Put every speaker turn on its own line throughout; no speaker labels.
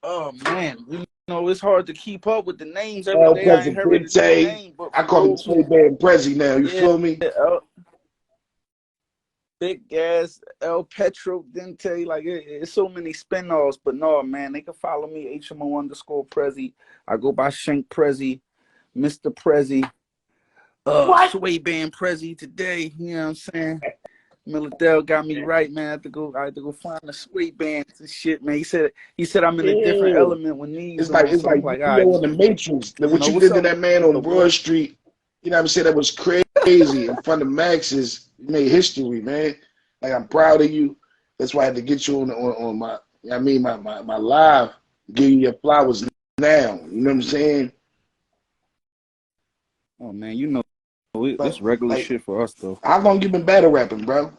Oh man, you know it's hard to keep up with the names every
El
day. I inherited a new
Presidente.
name, but
I
for
call him
those who,
Sway Band Prezi now. You
yeah,
feel me?
Big Gas, El Petro Dente, like it's so many spinoffs. But no, man, they can follow me HMO_Prezzy. I go by SHANKK Prezzy, Mr. Prezzy,
What?
Sway Band Prezzy today. You know what I'm saying? Militell got me right, man. I had to go find the Sway bands and shit, man. He said I'm in a different
Yeah.
element when these on.
It's
So I'm
like
like, all right,
Neo in the Matrix.
you
What
know
you
what's
did to
up,
that man on Broad
bro?
Street, you know what I'm saying? That was crazy in front of Max's. You made history, man. Like I'm proud of you. That's why I had to get you on my my live, give you your flowers now. You know what I'm saying?
Oh man, you know
Like
this regular
like
shit for us though.
how long you been battle rapping, bro?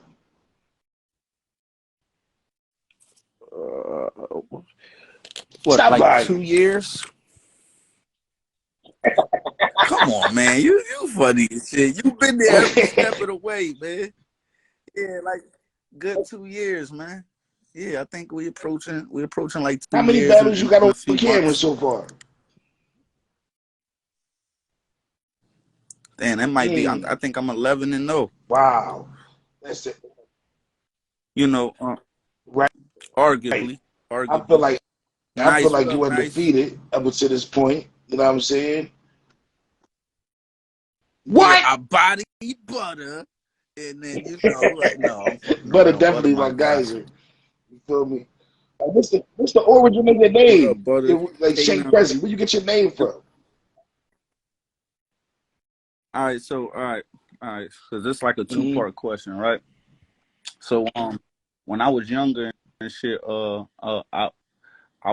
What,
Stop
like 2
lying.
years? Come on, man. You funny as shit. You been there every step of the way, man. Yeah, like good 2 years, man. Yeah, I think we approaching like
How
2
many
years
battles you
in
got
a
on
few
camera
months.
so far?
And that might be. I
Mm,
think I'm 11-0.
wow. That's it.
You know,
Right.
arguably,
I feel
arguably.
like
Nice. What
you
up, Nice?
undefeated up to this point. You know what I'm saying?
Yeah,
What?
I body butter, and then like no, I'm fucking
Butter
around. Butter
definitely
my
like
guy.
geyser. You feel me? What's the origin of your
What up,
name?
butter?
Like SHANKK
K9.
Prezi. Where you get your name from?
All right, so all right, because it's like a
Mm-hmm.
two-part question, right? So when I was younger and shit, I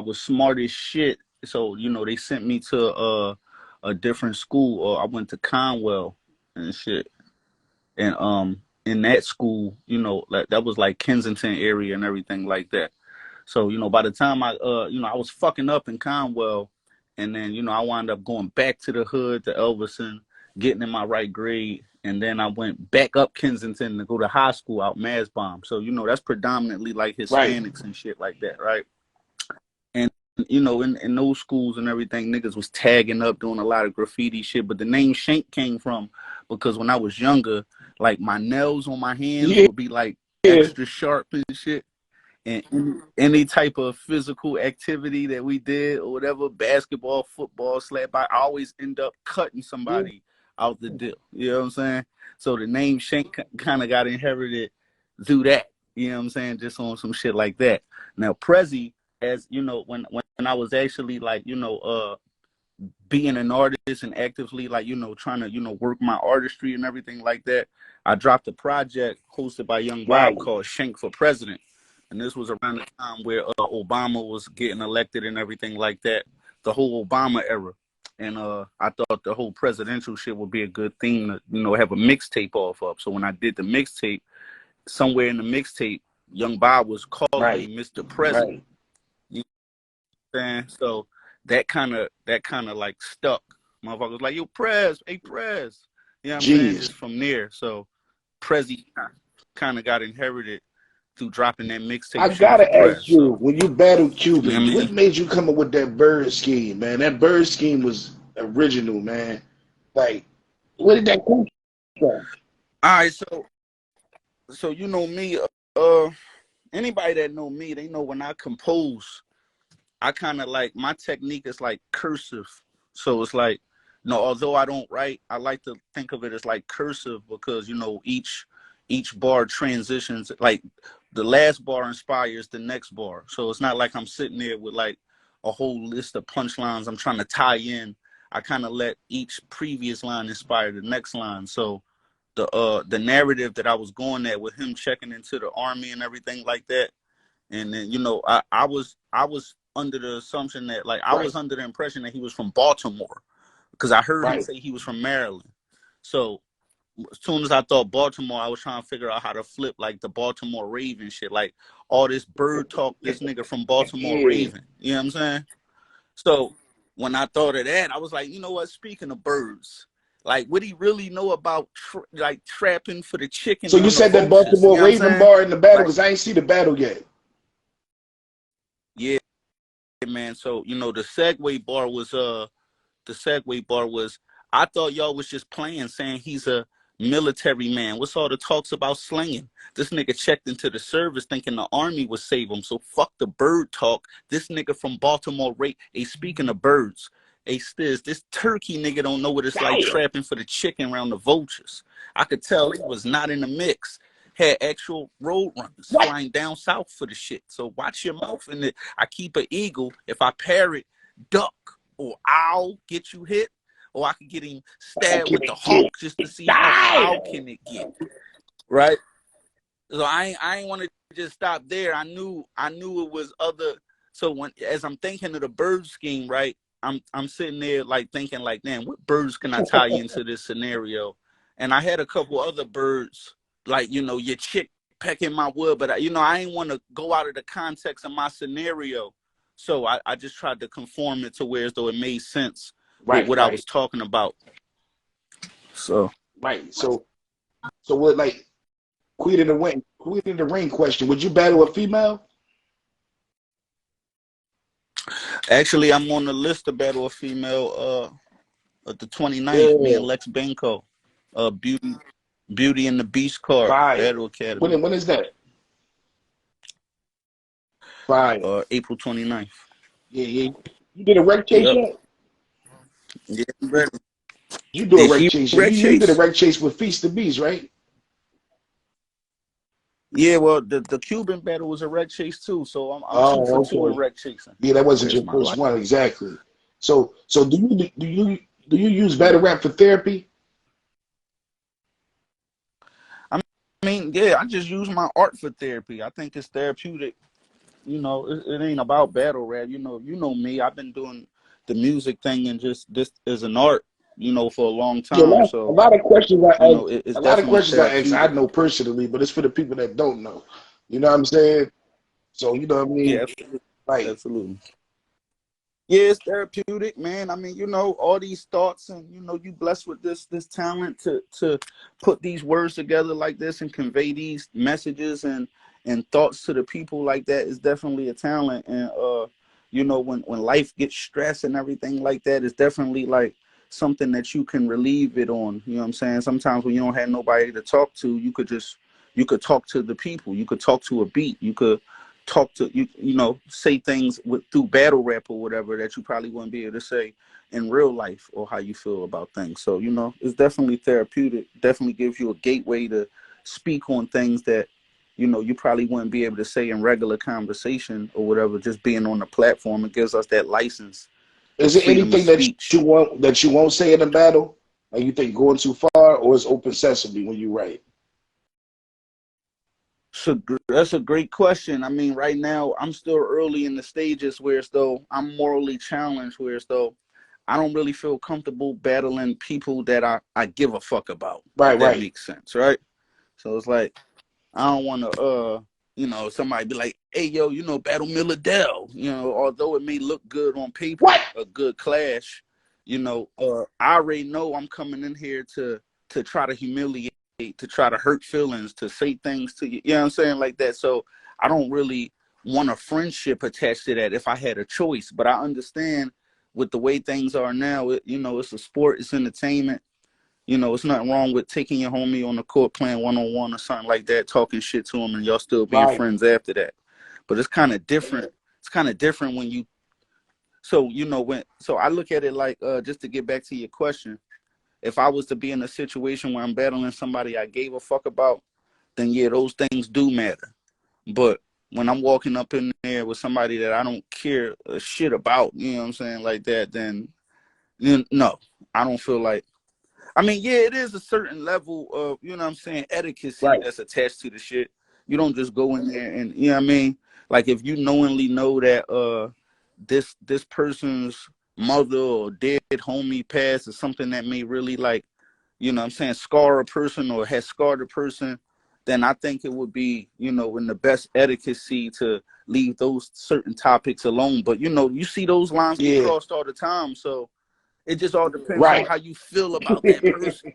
was smart as shit. So they sent me to a different school. I went to Conwell and shit, and in that school, like that was like Kensington area and everything like that. So by the time I was fucking up in Conwell, and then I wound up going back to the hood to Elverson, getting in my right grade, and then I went back up Kensington to go to high school out Masbomb. So that's predominantly like
Right.
Hispanics and shit like that, right? And in those schools and everything, niggas was tagging up, doing a lot of graffiti shit. But the name SHANKK came from because when I was younger, like my nails on my hands
Yeah.
would be like extra sharp and shit. And any type of physical activity that we did or whatever, basketball, football, slap, I always end up cutting somebody out the deal. You know what I'm saying? So the name SHANKK kind of got inherited through that. You know what I'm saying? Just on some shit like that. Now PREZZY, as when I was actually like being an artist and actively like trying to work my artistry and everything like that, I dropped a project hosted by Young
Right.
Bob called SHANKK for President. And this was around the time where Obama was getting elected and everything like that, the whole Obama era. And I thought the whole presidential shit would be a good thing to have a mixtape off of. So when I did the mixtape, somewhere in the mixtape, Young Bob was calling me
Right.
Mr. President.
Right.
You know what I'm saying? So that kind of like stuck. Motherfuckers like, yo, Prez, hey, Prez. You know what I'm saying?
Genius.
Just from there. So Prezi kind of got inherited through dropping that
I
mixtape SHANKK for
gotta ask
Prez.
you,
So,
when you battled
you know what
Cubans,
I
what
mean?
made you come up with that bird scheme, man? That bird scheme was original, man. Like, where did that come from?
All right, so you know me, uh, anybody that know me, they know when I compose, I kind of like my technique is like cursive. So it's like, although I don't write, I like to think of it as like cursive because each bar transitions, like the last bar inspires the next bar. So it's not like I'm sitting there with like a whole list of punchlines I'm trying to tie in. I kind of let each previous line inspire the next line. So the narrative that I was going at with him checking into the army and everything like that, and then I was under the assumption that like I was
Right.
under the impression that he was from Baltimore because I heard him
Right.
say he was from Maryland. So as soon as I thought Baltimore, I was trying to figure out how to flip like the Baltimore Raven shit, like all this bird talk, this nigga from Baltimore
Yeah.
Raven. You know what I'm saying? So when I thought of that, I was like, you know what? Speaking of birds, like what he really know about like trapping for the chicken
So you
on the
said that
vultures? You
Baltimore
know what I'm
Raven
saying?
bar in the battle
Like,
because I ain't see the battle yet.
yeah, man. So, you know, the segue bar was, I thought y'all was just playing, saying he's a military man. What's all the talks about slinging? This nigga checked into the service thinking the army would save him. So fuck the bird talk. This nigga from Baltimore, speaking of birds, this turkey nigga don't know what it's like trapping for the chicken around the vultures. I could tell he was not in the mix. Had actual road runners flying down south for the shit. So watch your mouth. And I keep an eagle. If I parrot, duck, or owl get you hit, or I could get him stabbed with the hawk just to see how foul can it get, right? So I ain't want to just stop there. I knew it was other. So as I'm thinking of the bird scheme, right? I'm sitting there like thinking like, man, what birds can I tie into this scenario? And I had a couple other birds, like, you know, your chick pecking my wood, but I ain't want to go out of the context of my scenario. So I just tried to conform it to where as though it made sense with what I was talking about. So
so what, like, Queen in the Ring question, would you battle a female?
Actually, I'm on the list to battle a female at the 29th, me and Lex Benko. Beauty and the Beast card, Battle Academy.
When is that?
April 29th.
Yeah. You did a wreck chase yet?
Yeah, I'm ready.
You do a wreck chase. You did a wreck chase with Feast of Beast, right?
Yeah, well, the Cuban battle was a wreck chase too, so I'm 2 for 2 in wreck chasing.
Yeah, that wasn't your first one, exactly. So do you use battle rap for therapy?
I mean, yeah, I just use my art for therapy. I think it's therapeutic. You know, it ain't about battle rap. You know me. I've been doing the music thing and just this is an art, you know, for a long time.
Yeah,
so
a lot of questions I ask, I know personally, but it's for the people that don't know. You know what I'm saying? So you know what I mean?
Yeah, absolutely. Right. Absolutely. Yeah, it's therapeutic, man. I mean, you know, all these thoughts, and you know, you blessed with this talent to put these words together like this and convey these messages and thoughts to the people like that is definitely a talent. And you know, when life gets stressed and everything like that, it's definitely like something that you can relieve it on. You know what I'm saying? Sometimes when you don't have nobody to talk to, you could talk to the people. You could talk to a beat. You could talk to you know, say things through battle rap or whatever that you probably wouldn't be able to say in real life, or how you feel about things. So, you know, it's definitely therapeutic. Definitely gives you a gateway to speak on things that, you know, you probably wouldn't be able to say in regular conversation or whatever. Just being on the platform, it gives us that license.
Is there anything that you won't say in a battle? Like you think going too far, or is open sesame when you write?
So that's a great question. I mean, right now I'm still early in the stages where it's though I'm morally challenged, where it's though I don't really feel comfortable battling people that I give a fuck about. If that makes sense, right? So it's like I don't want to you know, somebody be like, hey yo, you know, battle Miller Dell. You know, although it may look good on paper, a good clash, you know, I already know I'm coming in here to try to humiliate, to try to hurt feelings, to say things to you, you know what I'm saying, like that. So I don't really want a friendship attached to that if I had a choice. But I understand with the way things are now, you know, it's a sport, it's entertainment. You know, it's nothing wrong with taking your homie on the court, playing one-on-one or something like that, talking shit to him, and y'all still being friends after that. But it's kind of different. It's kind of different when you, so, you know, so I look at it like, just to get back to your question, if I was to be in a situation where I'm battling somebody I gave a fuck about, then yeah, those things do matter. But when I'm walking up in there with somebody that I don't care a shit about, you know what I'm saying, like that, then no, I don't feel like. I mean, yeah, it is a certain level of, you know what I'm saying, etiquette that's attached to the shit. You don't just go in there and, you know what I mean? Like, if you knowingly know that this person's mother or dead homie passed, or something that may really, like, you know what I'm saying, scar a person or has scarred a person, then I think it would be, you know, in the best etiquette to leave those certain topics alone. But, you know, you see those lines get crossed all the time, so it just all depends on how you feel about that person.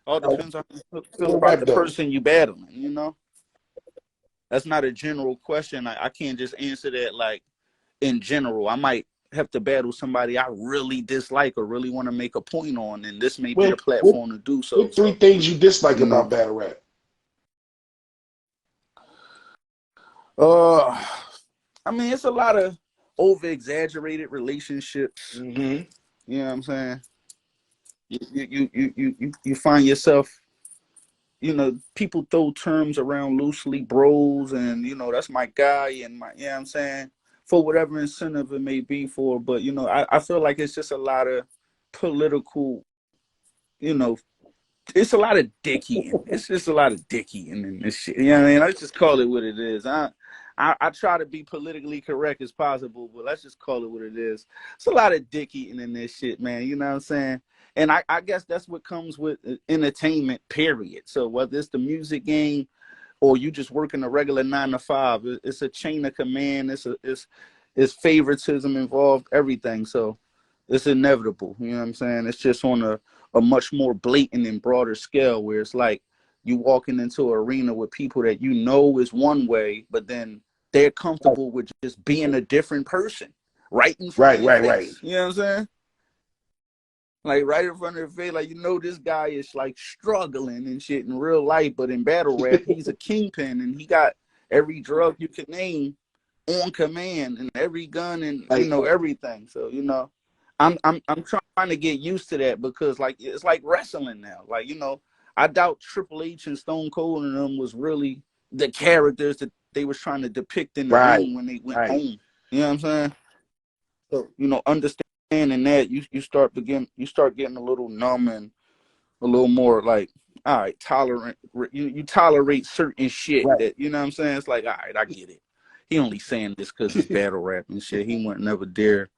All depends on how you feel about the person you battling, you know? That's not a general question. I can't just answer that like in general. I might have to battle somebody I really dislike or really want to make a point on, and this may be the
What
platform to do so.
what three things you dislike
You know,
about battle rap?
uh, I mean, it's a lot of over exaggerated relationships.
Mm-hmm.
You know what I'm saying? You find yourself, you know, people throw terms around loosely, bros, and you know, that's my guy and my, you know what I'm saying, for whatever incentive it may be for. But you know, I feel like it's just a lot of political, you know, it's a lot of dickying. It's just a lot of dickying in this shit. You know what I mean? Let's just call it what it is. I try to be politically correct as possible, but let's just call it what it is. It's a lot of dickying in this shit, man. You know what I'm saying? And I guess that's what comes with entertainment, period. So whether it's the music game or you just working a regular 9 to 5, it's a chain of command. It's favoritism involved, everything. So it's inevitable. You know what I'm saying? It's just on a much more blatant and broader scale where it's like you walking into an arena with people that you know is one way, but then they're comfortable with just being a different person right in front of your
Right.
face. You know what I'm saying? Like right in front of their face, like, you know, this guy is like struggling and shit in real life, but in battle rap, he's a kingpin and he got every drug you can name on command and every gun and, you know, everything. So, you know, I'm trying to get used to that because like it's like wrestling now. Like, you know, I doubt Triple H and Stone Cold and them was really the characters that they was trying to depict in the ring when they went home. You know what I'm saying? So, you know, understanding that you start getting a little numb and a little more like, all right, tolerant. You tolerate certain shit that, you know what I'm saying? It's like, all right, I get it. He only saying this because it's battle rap and shit. He wouldn't never dare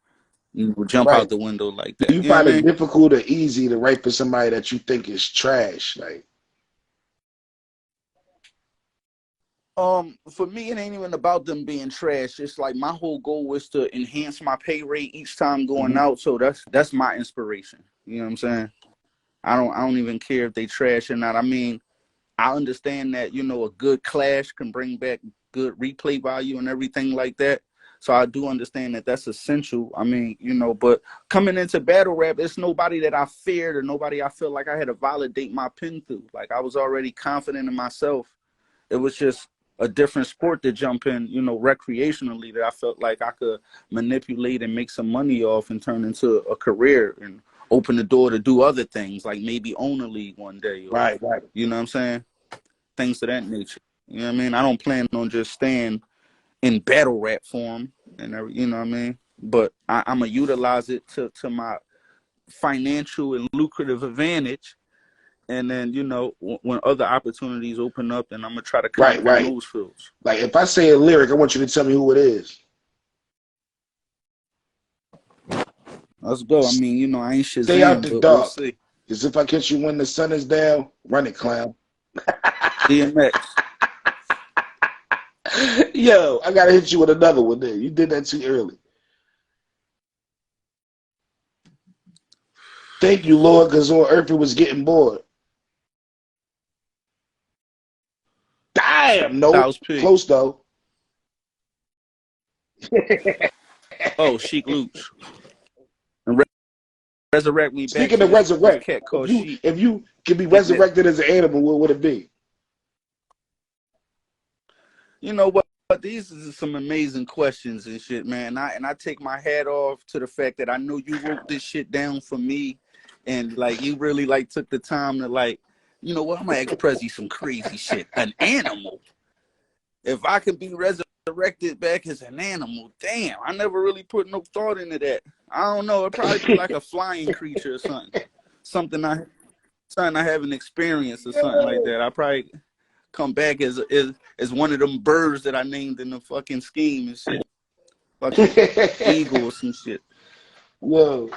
jump out the window like that.
You
You know
find
what I
it
mean?
difficult or easy to write for somebody that you think is trash? Like,
for me, it ain't even about them being trash. It's like my whole goal was to enhance my pay rate each time going out. So that's my inspiration. You know what I'm saying? I don't even care if they trash or not. I mean, I understand that, you know, a good clash can bring back good replay value and everything like that. So I do understand that that's essential. I mean, you know, but coming into battle rap, it's nobody that I feared or nobody I feel like I had to validate my pen through. Like I was already confident in myself. It was just a different sport to jump in, you know, recreationally that I felt like I could manipulate and make some money off and turn into a career and open the door to do other things, like maybe own a league one day or, you know what I'm saying? Things of that nature. You know what I mean? I don't plan on just staying in battle rap form and you know what I mean? But I'm going to utilize it to my financial and lucrative advantage. And then, you know, when other opportunities open up, then I'm going to try to conquer in those fields.
Like if I say a lyric, I want you to tell me who it is.
Let's go. I mean, you know, I ain't
Stay out
Shazam,
the
but we'll
dark.
see.
As if I catch you when the sun is down, run it, clown.
DMX.
Yo, I gotta hit you with another one there. You did that too early. Thank you, Lord, because on earth it was getting bored. Damn, no. Close though.
Oh, Sheik Luch. And resurrect me back
Speaking
to
of
this
resurrect,
cat called Sheik.
if you could be resurrected as an animal, what would it be?
You know what? These are some amazing questions and shit, man. And I take my hat off to the fact that I know you wrote this shit down for me, and like you really like took the time to like, you know what? I'm gonna ask Prezzy some crazy shit. An animal. If I could be resurrected back as an animal, damn, I never really put no thought into that. I don't know. It'd probably be like a flying creature or something. Something I haven't experienced or something like that. I probably come back as one of them birds that I named in the fucking scheme and shit. Fucking eagle or some shit.
Whoa.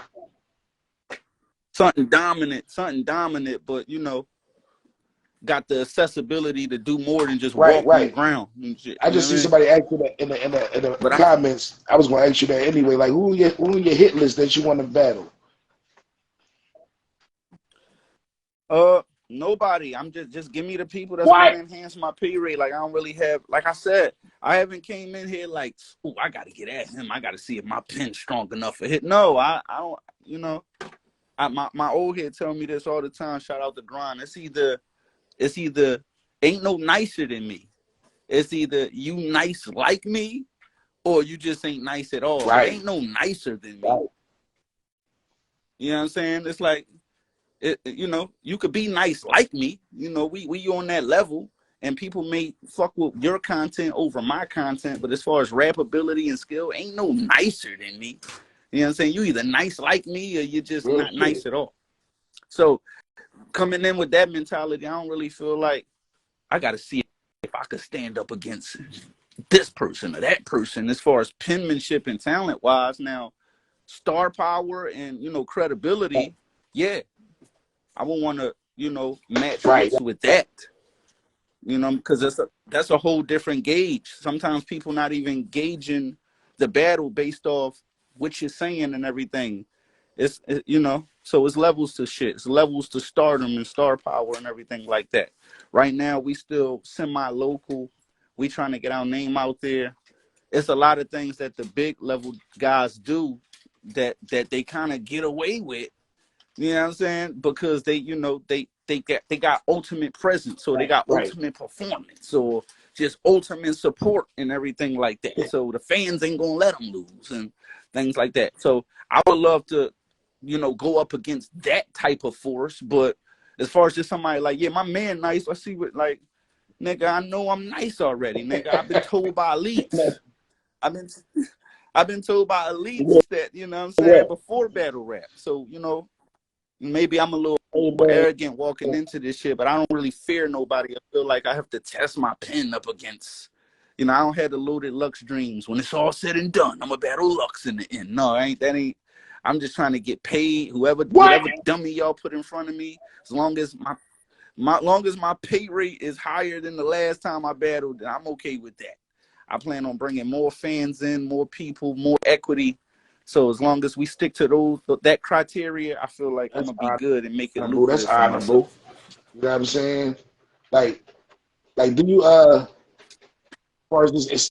Something dominant, but you know, got the accessibility to do more than just walk on the ground and shit.
I just see somebody ask you that in the comments. I was gonna ask you that anyway. Like who are your hit list that you want to battle?
Nobody. I'm just give me the people that's
What?
gonna enhance my pay rate. Like I don't really have. Like I said, I haven't came in here like, oh, I gotta get at him. I gotta see if my pen's strong enough for hit. No, I don't. You know, my old head tell me this all the time. Shout out to Grind. It's either ain't no nicer than me. It's either you nice like me, or you just ain't nice at all. It
Right.
ain't no nicer than me.
Right.
You know what I'm saying? It's like, you know, you could be nice like me. You know, we on that level, and people may fuck with your content over my content. But as far as rap ability and skill, ain't no nicer than me. You know what I'm saying? You either nice like me or you're just not nice at all. So coming in with that mentality, I don't really feel like I got to see if I could stand up against this person or that person as far as penmanship and talent wise. Now, star power and, you know, credibility, yeah, I would want to, you know, match wits with that, you know, because that's a whole different gauge. Sometimes people not even gauging the battle based off what you're saying and everything. You know, so it's levels to shit. It's levels to stardom and star power and everything like that. Right now, we still semi-local. We trying to get our name out there. It's a lot of things that the big level guys do that they kind of get away with. You know what I'm saying? Because they, you know, they got ultimate presence, or they got ultimate performance, or just ultimate support and everything like that. So the fans ain't gonna let them lose and things like that. So I would love to, you know, go up against that type of force. But as far as just somebody like, yeah, my man nice. I see what, like, nigga, I know I'm nice already, nigga. I've been told by elites. I've been told by elites that, you know what I'm saying, before battle rap. So, you know, maybe I'm a little arrogant walking into this shit, but I don't really fear nobody. I feel like I have to test my pen up against, you know, I don't have the loaded Lux dreams. When it's all said and done, I'm a battle Lux in the end. No, I'm just trying to get paid. Whatever dummy y'all put in front of me, as long as my pay rate is higher than the last time I battled, I'm okay with that. I plan on bringing more fans in, more people, more equity. So as long as we stick to that criteria, I feel like I'm gonna be good and make it lucrative for myself.
You know what I'm saying? Like do you as far as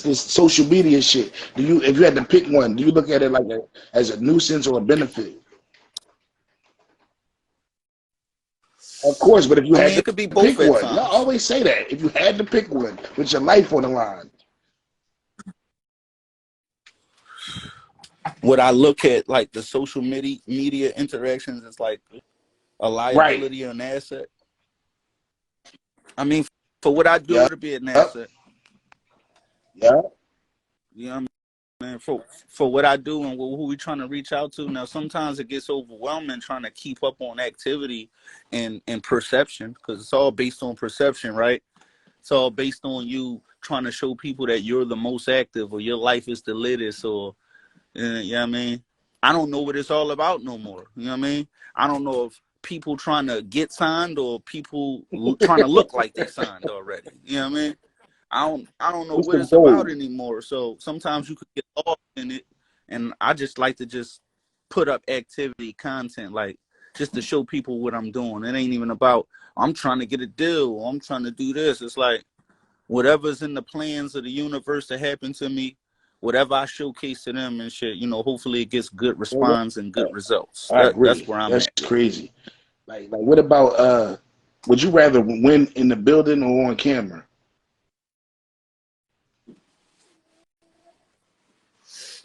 this social media shit, if you had to pick one, do you look at it like as a nuisance or a benefit? Of course, but if you had
it could be
to
both
pick
at
one,
times.
y'all always say that. If you had to pick one with your life on the line.
Would I look at like the social media interactions as like a liability or an asset? I mean, for what I do, it'll be an asset.
Yeah.
You know what I mean? For what I do and who we trying to reach out to. Now, sometimes it gets overwhelming trying to keep up on activity and perception, because it's all based on perception, right? It's all based on you trying to show people that you're the most active or your life is the latest, or you know what I mean? I don't know what it's all about no more. You know what I mean? I don't know if people trying to get signed or people trying to look like they signed already. You know what I mean? I don't know what it's about anymore. So sometimes you could get lost in it, and I just like to just put up activity content, like just to show people what I'm doing. It ain't even about I'm trying to get a deal or I'm trying to do this. It's like whatever's in the plans of the universe to happen to me, whatever I showcase to them and shit, you know, hopefully it gets good response and good results. That's where I'm at.
That's crazy. Like what about would you rather win in the building or on camera?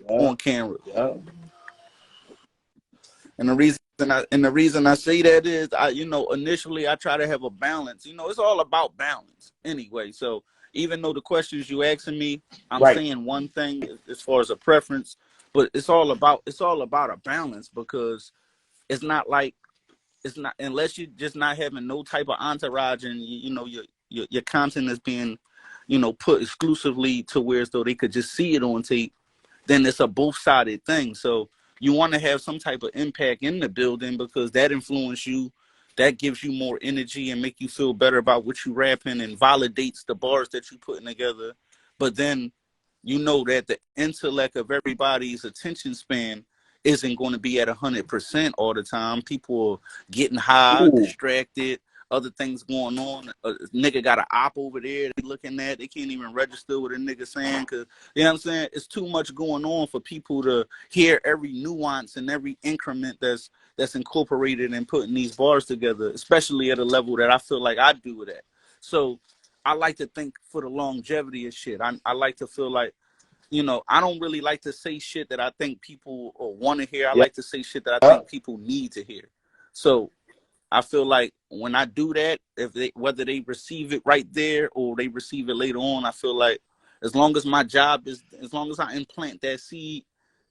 On camera. And the reason I say that is initially I try to have a balance. You know, it's all about balance anyway. So even though the questions you asking me, I'm saying one thing as far as a preference, but it's all about a balance, because it's not unless you just not having no type of entourage and your content is being, put exclusively to where as though they could just see it on tape, then it's a both-sided thing. So you want to have some type of impact in the building, because that influences you, that gives you more energy and make you feel better about what you rapping and validates the bars that you putting together. But then you know that the intellect of everybody's attention span isn't going to be at 100% all the time. People are getting high, distracted, other things going on. A nigga got an op over there they looking at. They can't even register what a nigga saying because, you know what I'm saying? It's too much going on for people to hear every nuance and every increment that's incorporated in putting these bars together, especially at a level that I feel like I do it at. So I like to think for the longevity of shit. I like to feel like, you know, I don't really like to say shit that I think people want to hear. I
Yeah.
like to say shit that I think people need to hear. So I feel like when I do that, whether they receive it right there or they receive it later on, I feel like as long as as long as I implant that seed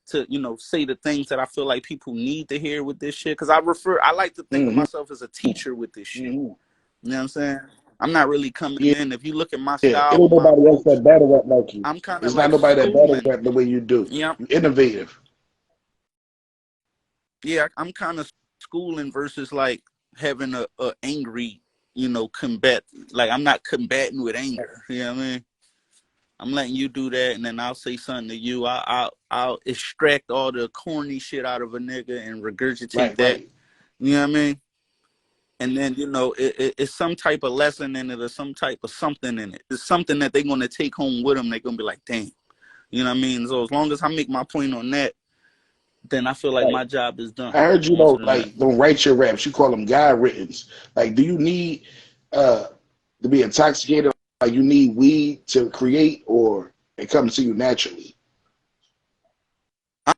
to, you know, say the things that I feel like people need to hear with this shit. Because I like to think of myself as a teacher with this shit. You know what I'm saying? I'm not really coming
Yeah.
in. If you look at my
Yeah. It
style
ain't
and my
nobody else
approach,
that battle rap like you.
I'm kind of
It's not
like
nobody that battle
schooling.
rap the way you do.
Yeah,
You innovative.
yeah, I'm kind of schooling versus like having a angry, you know, combat. Like I'm not combating with anger. You know what I mean? I'm letting you do that, and then I'll say something to you. I'll extract all the corny shit out of a nigga and regurgitate
Right,
that.
right.
You know what I mean? And then, you know, it's some type of lesson in it or some type of something in it. It's something that they're gonna take home with them. They're gonna be like, damn. You know what I mean? So as long as I make my point on that, then I feel like
Right.
my job is done.
I heard you
Onto
know,
the next.
like, don't write your raps. You call them guy writtens. Like, do you need uh to be intoxicated? Like, you need weed to create, or it comes to you naturally?
I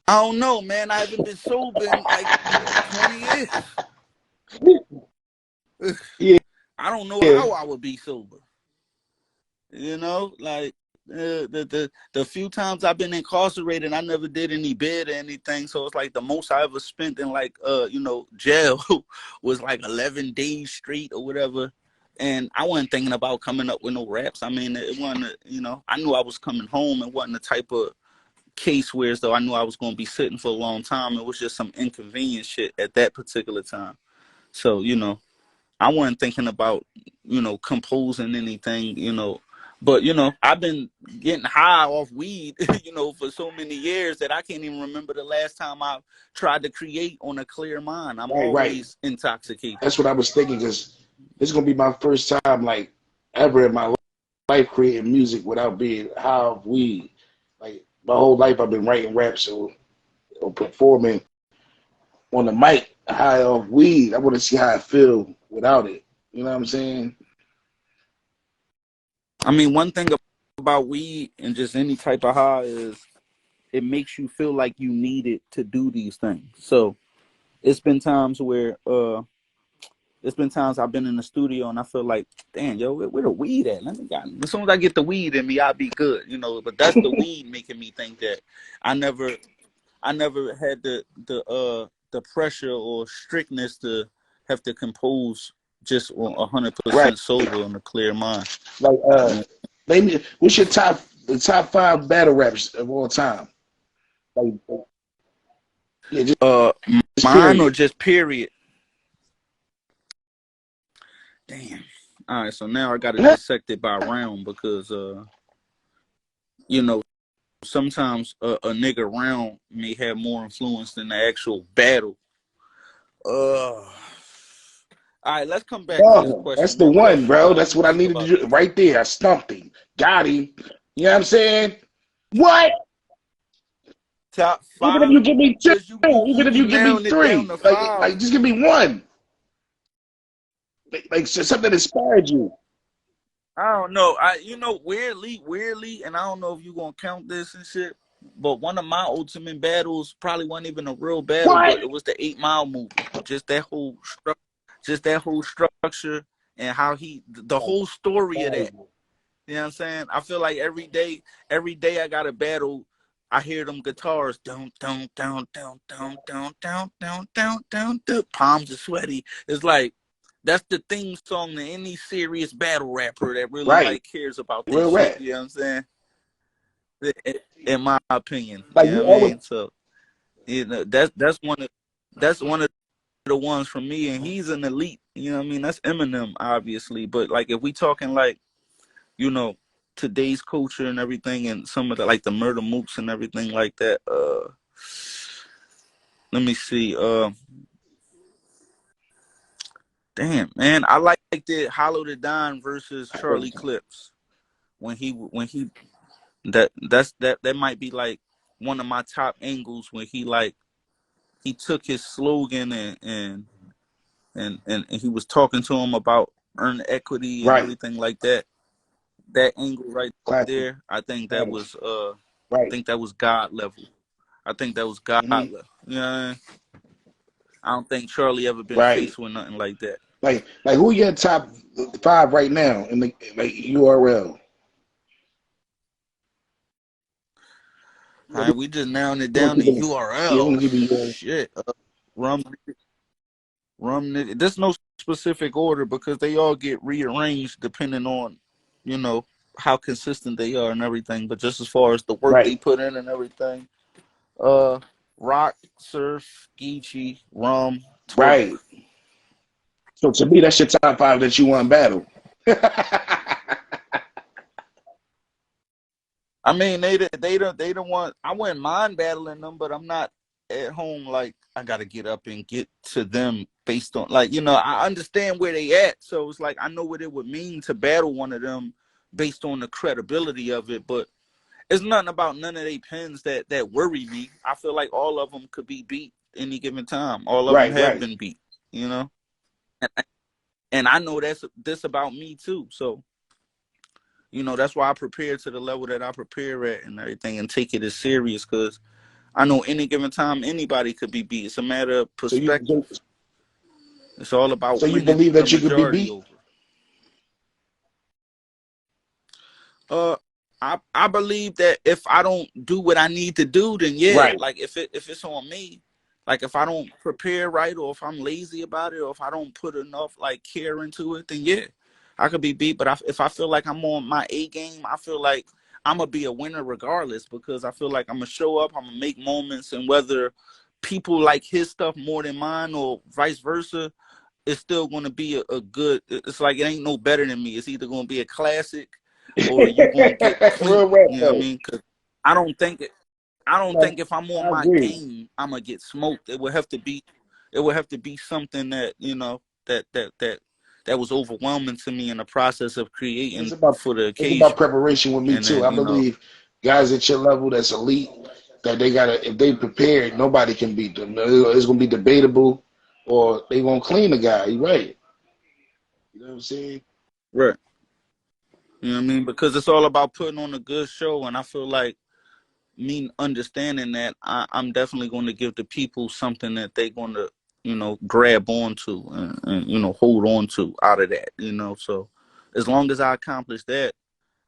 don't know, man. I haven't been sober in like 20 years.
Yeah,
I don't know
yeah.
how I would be sober. You know, like the few times I've been incarcerated, I never did any bid or anything. So it's like the most I ever spent in like you know, jail was like 11 days straight or whatever. And I wasn't thinking about coming up with no raps. I mean, it wasn't, you know, I knew I was coming home. It wasn't the type of case where as though I knew I was going to be sitting for a long time. It was just some inconvenient shit at that particular time. So, you know, I wasn't thinking about, you know, composing anything, you know. But, you know, I've been getting high off weed, you know, for so many years that I can't even remember the last time I tried to create on a clear mind. I'm
Right, right.
always intoxicated.
That's what I was thinking because this is gonna be my first time, like, ever in my life creating music without being high off weed. Like, my whole life I've been writing raps or performing on the mic high off weed. I want to see how I feel without it. You know what I'm saying?
I mean, one thing about weed and just any type of high is it makes you feel like you need it to do these things. So it's been times where it's been times I've been in the studio and I feel like, damn, yo, where the weed at? As soon as I get the weed in me, I'll be good, you know. But that's the weed making me think that I never, I never had the pressure or strictness to have to compose just on
Right.
100% sober on a clear mind.
Like,
Yeah.
name me, what's your the top five battle raps of all time? Like, yeah,
Uh,
just
Mine or
period.
just period. Damn. All right, so now I got to dissect it by round because you know, sometimes a nigga round may have more influence than the actual battle. All right, let's come back to this
No, that's
question,
the
man. What else
one,
you
bro.
got? Let
That's
me
what I
think
needed to
about
do
this.
right there. I stumped him. Got him. You know what I'm saying? What?
Top
Even if
five,
you give me two,
cause
even if
you
you give me
narrowing it down
three,
to five.
like just give me one. Like so something that inspired you.
I don't know. You know, weirdly, and I don't know if you gonna count this and shit. But one of my ultimate battles probably wasn't even a real battle,
What?
but it was the 8 Mile movement. Just that whole structure and how the whole story of that. You know what I'm saying? I feel like every day I got a battle, I hear them guitars, down, down, down, down, down, down, down, down, down, down, down. Palms are sweaty. It's like that's the theme song to any serious battle rapper that really
Right.
like cares about this
Real
shit.
rap.
You know what I'm saying? In my opinion,
Like
you know
you
what I
always
mean? So you know that's one of the ones for me, and he's an elite. You know what I mean? That's Eminem, obviously, but like if we talking like, you know, today's culture and everything and some of the like the murder mooks and everything like that, let me see, Damn, man, I liked it. Hollow the Don versus
I heard
Charlie
that.
Clips when he that might be like one of my top angles when he took his slogan and he was talking to him about earn equity and
Right.
everything like that. That angle right
Classic
there, I think that
battles.
was
Right.
God level. I think that was God
Hmm.
level. You know what I mean? I don't think Charlie ever been
Right.
faced with nothing like that.
Like who your top five right now in the like URL?
All right, we just narrowing it
We gonna
down to
keep it. Yeah, we're
URL.
gonna keep it URL.
Shit, rum, rum. There's no specific order because they all get rearranged depending on, you know, how consistent they are and everything. But just as far as the work they
Right.
put in and everything, uh, rock, surf, Geechee, rum, twerk.
Right. So to me, that's your top five that you want to battle.
I mean, they don't want. I wouldn't mind battling them, but I'm not at home like I got to get up and get to them based on like I understand where they at, so it's like I know what it would mean to battle one of them based on the credibility of it. But it's nothing about none of they pins that worry me. I feel like all of them could be beat any given time. All of them
Right.
have
Right.
been beat, and, and I know that's this about me too. So. That's why I prepare to the level that I prepare at and everything and take it as serious because I know any given time anybody could be beat. It's a matter of
So you
perspective. It's all about
so you
winning
believe
the
that you could be
majority
beat?
over. Uh I believe that if I don't do what I need to do, then yeah.
Right.
Like if it's on me, like if I don't prepare right or if I'm lazy about it or if I don't put enough like care into it, then yeah, I could be beat. But if I feel like I'm on my A game, I feel like I'm gonna be a winner regardless because I feel like I'm gonna show up, I'm gonna make moments, and whether people like his stuff more than mine or vice versa, it's still gonna be a good. It's like it ain't no better than me. It's either gonna be a classic or you gonna get
Real
clean.
rap
You know what I
though.
mean? Because I don't think it. I don't
No,
think if I'm on
I
my
agree.
game, I'm gonna get smoked. It would have to be something that that was overwhelming to me in the process of
It's
creating
about
for the
it's about
occasion.
preparation with me
And
too.
then
I believe guys at your level that's elite that they gotta if they prepared, nobody can beat them. It's gonna be debatable, or they gonna clean the guy. You right? You know what I'm saying?
right. You know what I mean? Because it's all about putting on a good show, and I feel like me understanding that I'm definitely going to give the people something that they're going to grab onto and hold on to out of that. So as long as I accomplish that,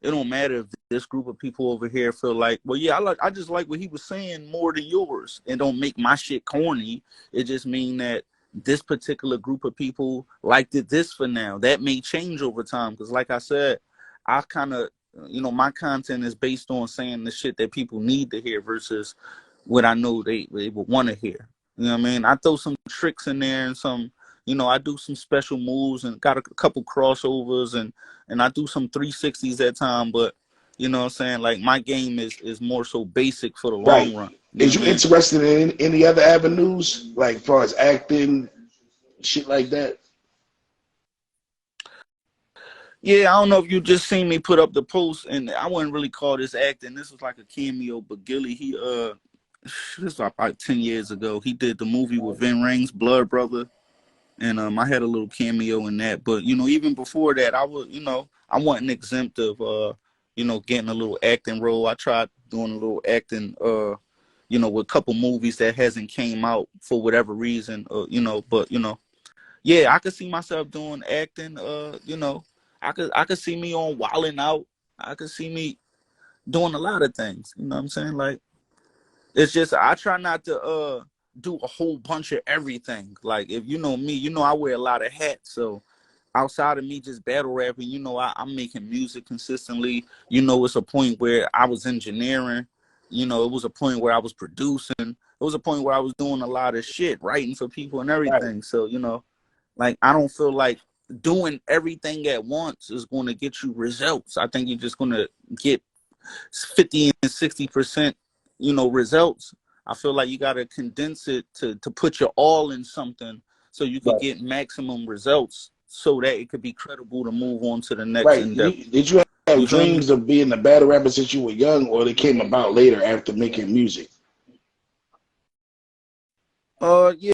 it don't matter if this group of people over here feel like, well, yeah, I just like what he was saying more than yours. It don't make my shit corny. It just mean that this particular group of people liked it this for now. That may change over time because, like I said, I kind of, my content is based on saying the shit that people need to hear versus what I know they would want to hear. You know what I mean? I throw some tricks in there and some, I do some special moves and got a couple crossovers and I do some 360s at time, but you know what I'm saying? Like my game is more so basic for the long
Right.
run. You know
Is
what
you
I mean?
interested in any other avenues, like as far as acting, shit like that?
Yeah, I don't know if you just seen me put up the post, and I wouldn't really call this acting. This was like a cameo, but Gilly, this was about 10 years ago. He did the movie with Vin Rings, Blood Brother, and I had a little cameo in that. But even before that, I wasn't exempt of getting a little acting role. I tried doing a little acting with a couple movies that hasn't came out for whatever reason, but yeah, I could see myself doing acting. I could see me on Wildin' Out. I could see me doing a lot of things. You know what I'm saying? Like it's just I try not to do a whole bunch of everything. Like if you know me, I wear a lot of hats. So outside of me just battle rapping, I'm making music consistently. It's a point where I was engineering. It was a point where I was producing. It was a point where I was doing a lot of shit, writing for people and
Right.
everything. So, like I don't feel like doing everything at once is going to get you results. I think you're just going to get 50 and 60%, results. I feel like you got to condense it to put your all in something so you could
Right.
get maximum results, so that it could be credible to move on to the next
Right.
endeavor.
Did you have
You feel me?
dreams of being a battle rapper since you were young, or they came about later after making music?
Yeah,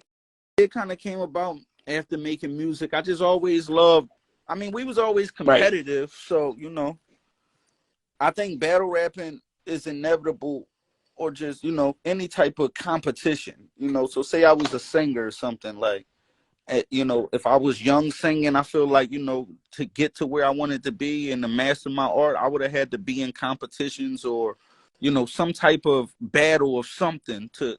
it kind of came about after making music. I just always loved. I mean, we was always
Right.
competitive, so I think battle rapping is inevitable, or just any type of competition. So say I was a singer or something like. If I was young singing, I feel like, to get to where I wanted to be and to master my art, I would have had to be in competitions or, some type of battle of something to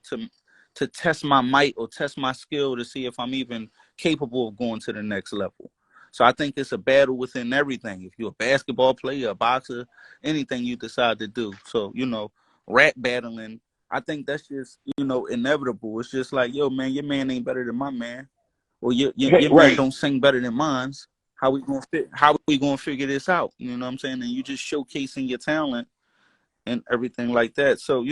test my might or test my skill to see if I'm even capable of going to the next level. So I think it's a battle within everything. If you're a basketball player, a boxer, anything you decide to do. So, rap battling, I think that's just, inevitable. It's just like, yo, man, your man ain't better than my man. Well, your man
Right.
don't sing better than mine's. How we gonna figure this out? You know what I'm saying? And you just showcasing your talent and everything like that. So,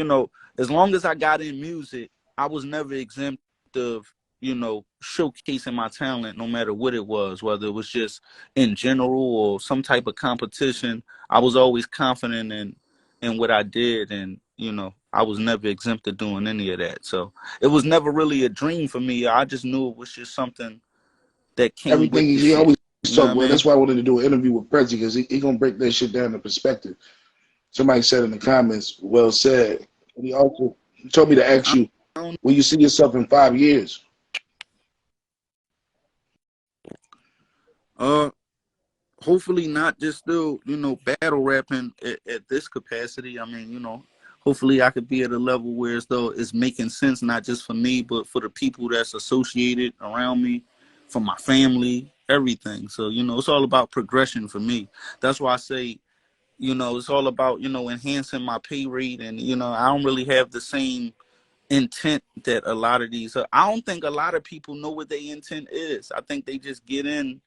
as long as I got in music, I was never exempt of, showcasing my talent no matter what it was, whether it was just in general or some type of competition. I was always confident in what I did, and I was never exempt of doing any of that. So it was never really a dream for me. I just knew it was just something that came
Everything
with the
he
shit.
always
You know what
talk
I
about.
mean?
That's why I wanted to do an interview with Prezi, because he gonna break that shit down in perspective. Somebody said in the comments, well said. And he also told me to ask
I
you,
don't,
will you see yourself in 5 years?
uh, hopefully not just still, battle rapping at this capacity. I mean, hopefully I could be at a level where as though it's making sense, not just for me, but for the people that's associated around me, for my family, everything. So, it's all about progression for me. That's why I say, it's all about, enhancing my pay rate. And, I don't really have the same intent that a lot of these I don't think a lot of people know what their intent is. I think they just get in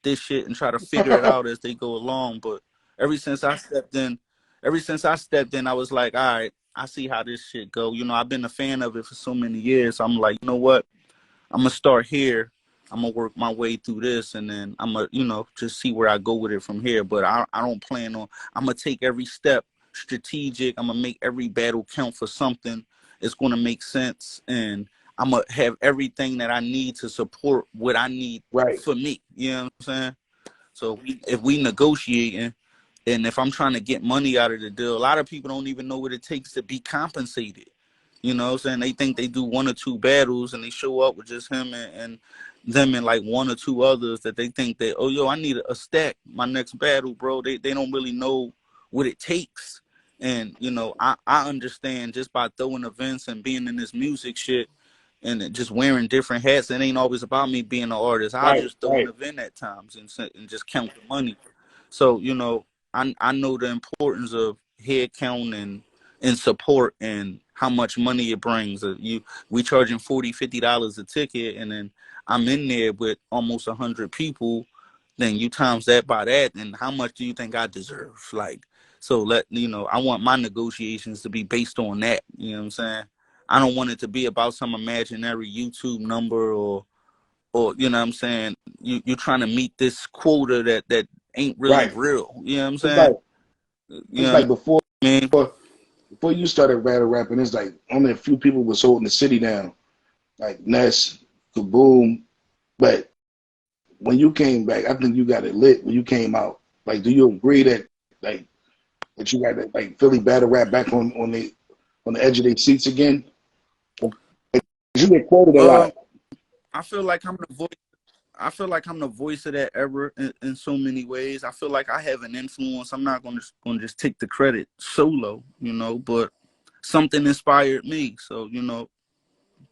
this shit and try to figure it out as they go along. But ever since I stepped in, I was like, all right, I see how this shit go. I've been a fan of it for so many years. So I'm like, you know what? I'm gonna start here. I'm gonna work my way through this, and then I'm gonna, just see where I go with it from here. But I don't plan on. I'm gonna take every step strategic. I'm gonna make every battle count for something. It's gonna make sense, and I'm gonna have everything that I need to support what I need
Right.
for me. You know what I'm saying? So if we negotiating, and if I'm trying to get money out of the deal, a lot of people don't even know what it takes to be compensated. You know what I'm saying? They think they do one or two battles and they show up with just him and them and like one or two others that they think that, oh, yo, I need a stack my next battle, bro. They don't really know what it takes. And, I understand just by throwing events and being in this music shit and just wearing different hats. It ain't always about me being an artist. I'll
Right.
just throw an
Right.
event at times and just count the money. So, I know the importance of head count and support and how much money it brings. We charging $40, $50 a ticket, and then I'm in there with almost 100 people. Then you times that by that, and how much do you think I deserve? Like, so I want my negotiations to be based on that. You know what I'm saying? I don't want it to be about some imaginary YouTube number or you know what I'm saying, you're trying to meet this quota that ain't really
Right.
real. You know what I'm
It's
saying?
like
You
it's
know what
like before
I mean?
before you started battle rapping, it's like only a few people was holding the city down, like Ness, Kaboom. But when you came back, I think you got it lit when you came out. Like, do you agree like that you got that like Philly battle rap back on the edge of their seats again? You get quoted a
Uh
lot.
I feel like I'm the voice I feel like I'm the voice of that ever in so many ways. I feel like I have an influence. I'm not gonna just take the credit solo, but something inspired me. So,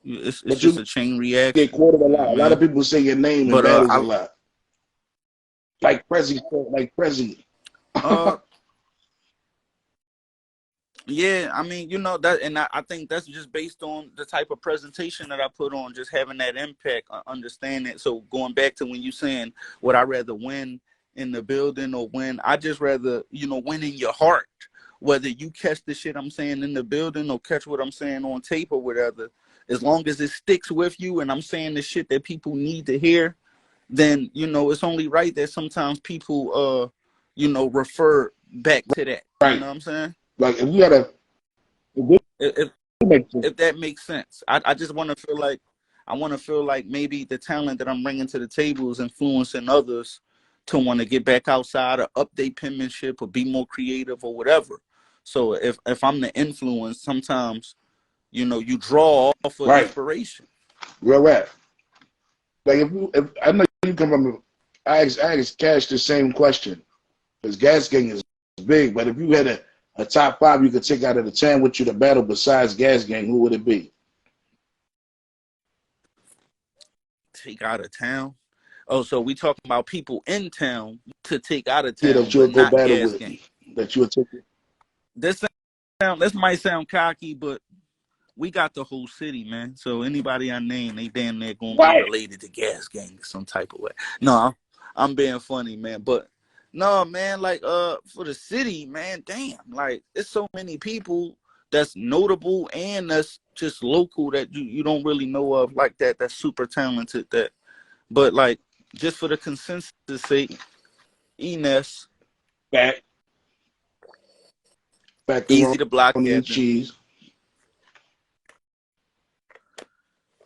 it's
But
just
you
a chain
get
reaction.
quoted a
You know
lot.
what
A
I
lot of
mean?
people say your name in
But
battles a lot. Like Prezi.
uh yeah, I mean, that, and I think that's just based on the type of presentation that I put on, just having that impact, understanding. So going back to when you saying, would I rather win in the building or win? I just rather, win in your heart whether you catch the shit I'm saying in the building or catch what I'm saying on tape or whatever, as long as it sticks with you and I'm saying the shit that people need to hear, then, you know, it's only right that sometimes people, you know, refer back to that. You
Right.
know what I'm saying?
Like if you had a,
If if that makes sense. I just want to feel like, I want to feel like maybe the talent that I'm bringing to the table is influencing others to want to get back outside or update penmanship or be more creative or whatever. So if I'm the influence, sometimes, you know, you draw off of
right,
inspiration.
real rap. Like if I know you come from, I asked Cash the same question because Gas Gang is big, but if you had a top 5 you could take out of the 10 with you to battle besides Gas Gang, who would it be?
Take out of town. Oh, so we talking about people in town to take out of
Yeah,
town,
that you
but
would go
not
battle
gas
with,
gang.
that you would take it.
This might sound cocky, but we got the whole city, man. So anybody I name, they damn near gonna be
What?
related to gas gang some type of way. No, I'm being funny, man. But no, man, like for the city, man, damn, like it's so many people that's notable and that's just local that you don't really know of like that. That's super talented. That, but like just for the consensus sake, Enes,
Fat,
easy to block
macaroni and
captain.
cheese.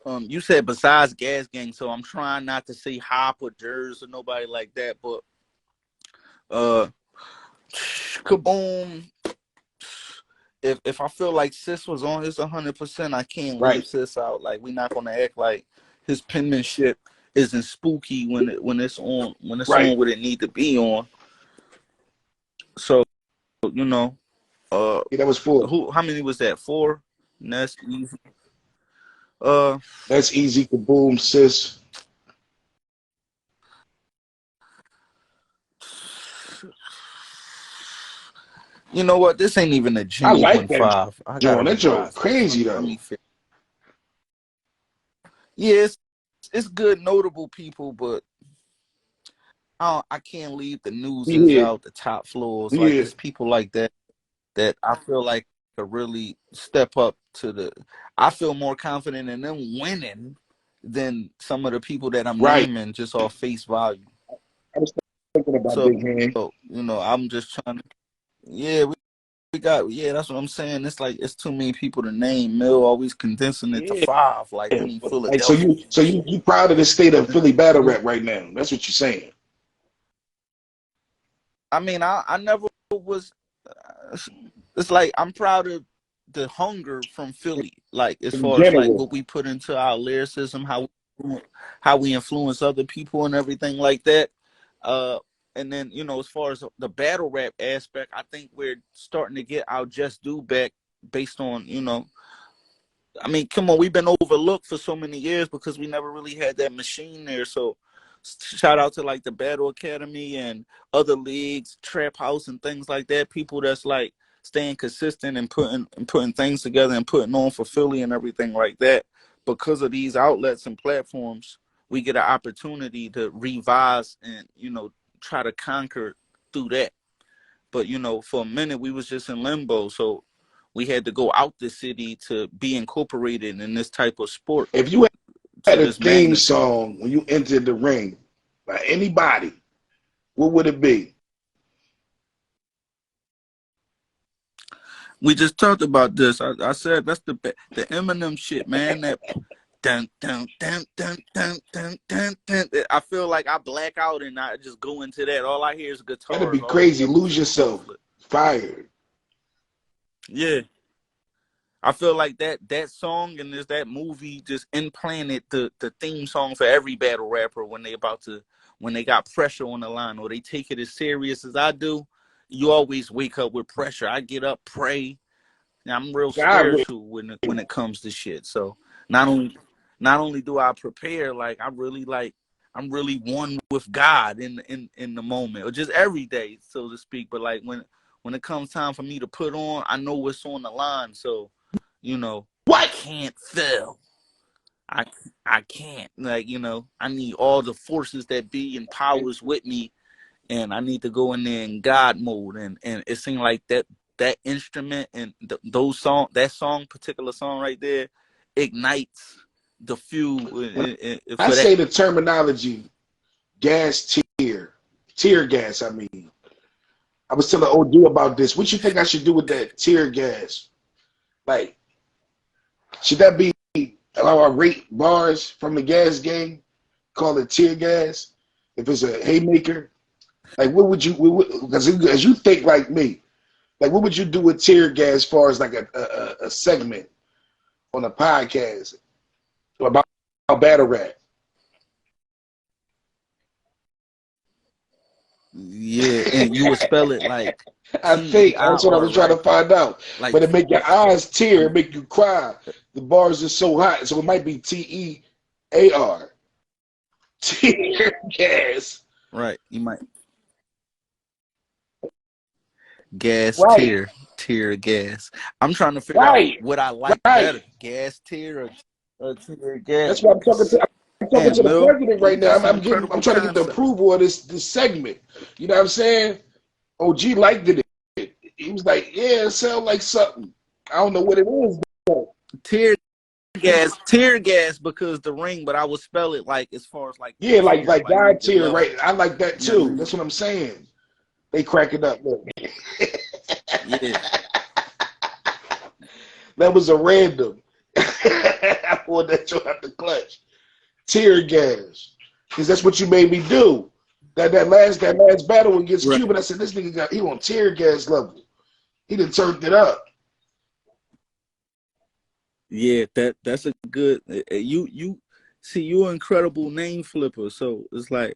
You said besides gas gang, so I'm trying not to say Hop or Jers or nobody like that, but uh Kaboom. If I feel like Sis was on his 100%, I can't leave
Right.
Sis out. Like we're not gonna act like his penmanship isn't spooky when it's on
Right.
what it need to be on. So you know,
Yeah, that was 4.
how many was that? 4? And that's easy. Uh,
That's easy. Kaboom, sis.
you know what? This ain't even a
I like
genuine
that
5. I gotta
joint. That joint
revise this.
crazy
Let
though.
me fix. Yeah, it's good, notable people, but I can't leave the newses
Yeah.
out, the top floors. Like
Yeah.
it's people like that that I feel like could really step up to the. I feel more confident in them winning than some of the people that I'm
Right.
naming just off face value.
I was thinking about
So
Big Hand.
you know, I'm just trying to. Yeah, we got. Yeah, that's what I'm saying. It's like it's too many people to name. Mill always condensing it to
Yeah.
5. Like we need
Like so
Philadelphia
you
and shit.
you proud of the state of Philly battle
Mhm.
rap right now. That's what you're saying.
I mean, I never was. It's like I'm proud of the hunger from Philly, like as
In
far as like
general.
what we put into our lyricism, how we influence other people and everything like that. Uh, and then you know, as far as the battle rap aspect, I think we're starting to get our just due back based on you know. I mean, come on, we've been overlooked for so many years because we never really had that machine there. So, shout out to like the Battle Academy and other leagues, Trap House, and things like that. People that's like staying consistent and putting things together and putting on for Philly and everything like that. Because of these outlets and platforms, we get an opportunity to revise and you know try to conquer through that. But you know, for a minute we was just in limbo. So we had to go out the city to be incorporated in this type of sport
If you
to
had a
this
theme
magnitude.
song when you entered the ring by anybody, what would it be?
We just talked about this. I said that's the Eminem shit, man. That dun dun dun dun dun dun dun dun. I feel like I black out and I just go into that. All I hear is
That'd
guitars.
be
All the
crazy.
vocals
Lose
is a
yourself.
booklet.
Fired.
Yeah. I feel like that song and there's that movie just implanted the theme song for every battle rapper when they got pressure on the line or they take it as serious as I do. You always wake up with pressure. I get up, pray. I'm real
God with
spiritual when it comes to shit. So not only do I prepare, I'm really one with God in the moment or just every day, so to speak. But like when it comes time for me to put on, I know what's on the line. So you know, I
what?
can't fail. I I can't I need all the forces that be and powers with me, and I need to go in there in God mode. And it seemed like that instrument and that particular song right there ignites the fuel
I
for that.
say the terminology gas tear gas. I mean, I was telling OD about this. What you think I should do with that tear gas? Like, should that be how I rate bars from the gas game? Call it tear gas? If it's a haymaker? Like, what would you, because as you think like me, like, what would you do with tear gas as far as like a segment on a podcast about battle rap?
Yeah, and you would spell it like
I think that's what I
TEIR,
was trying to
right?
find out.
Like,
But it make your eyes tear, it make you cry. The bars are so hot, so it might be TEAR. Tear gas.
right. You might gas
Right,
tear gas. I'm trying to figure out what I like
right.
better, gas tear or tear
That's what I'm talking
gas.
to. I'm talking to
Damn,
the
Mill,
president
you
right now.
got some
I'm
incredible
trying to get the
concepts.
approval of this segment. You know what I'm saying? OG liked it. He was like, yeah, it sounds like something. I don't know what it is though.
Tear gas because the ring, but I would spell it like as far as like the
Yeah,
tear,
like
like
God
the
tier,
love.
right? I like that
You know what I
too.
mean?
That's what I'm saying. They crack it up. Look.
Yeah.
That was a random. I pulled that joint out the clutch. Tear gas. Because that's what you made me do. That last battle against
Right.
Cuban, I said, this nigga he on tear gas level. He done turned it up.
Yeah, that's a good. You see, you're an incredible name flipper. So it's like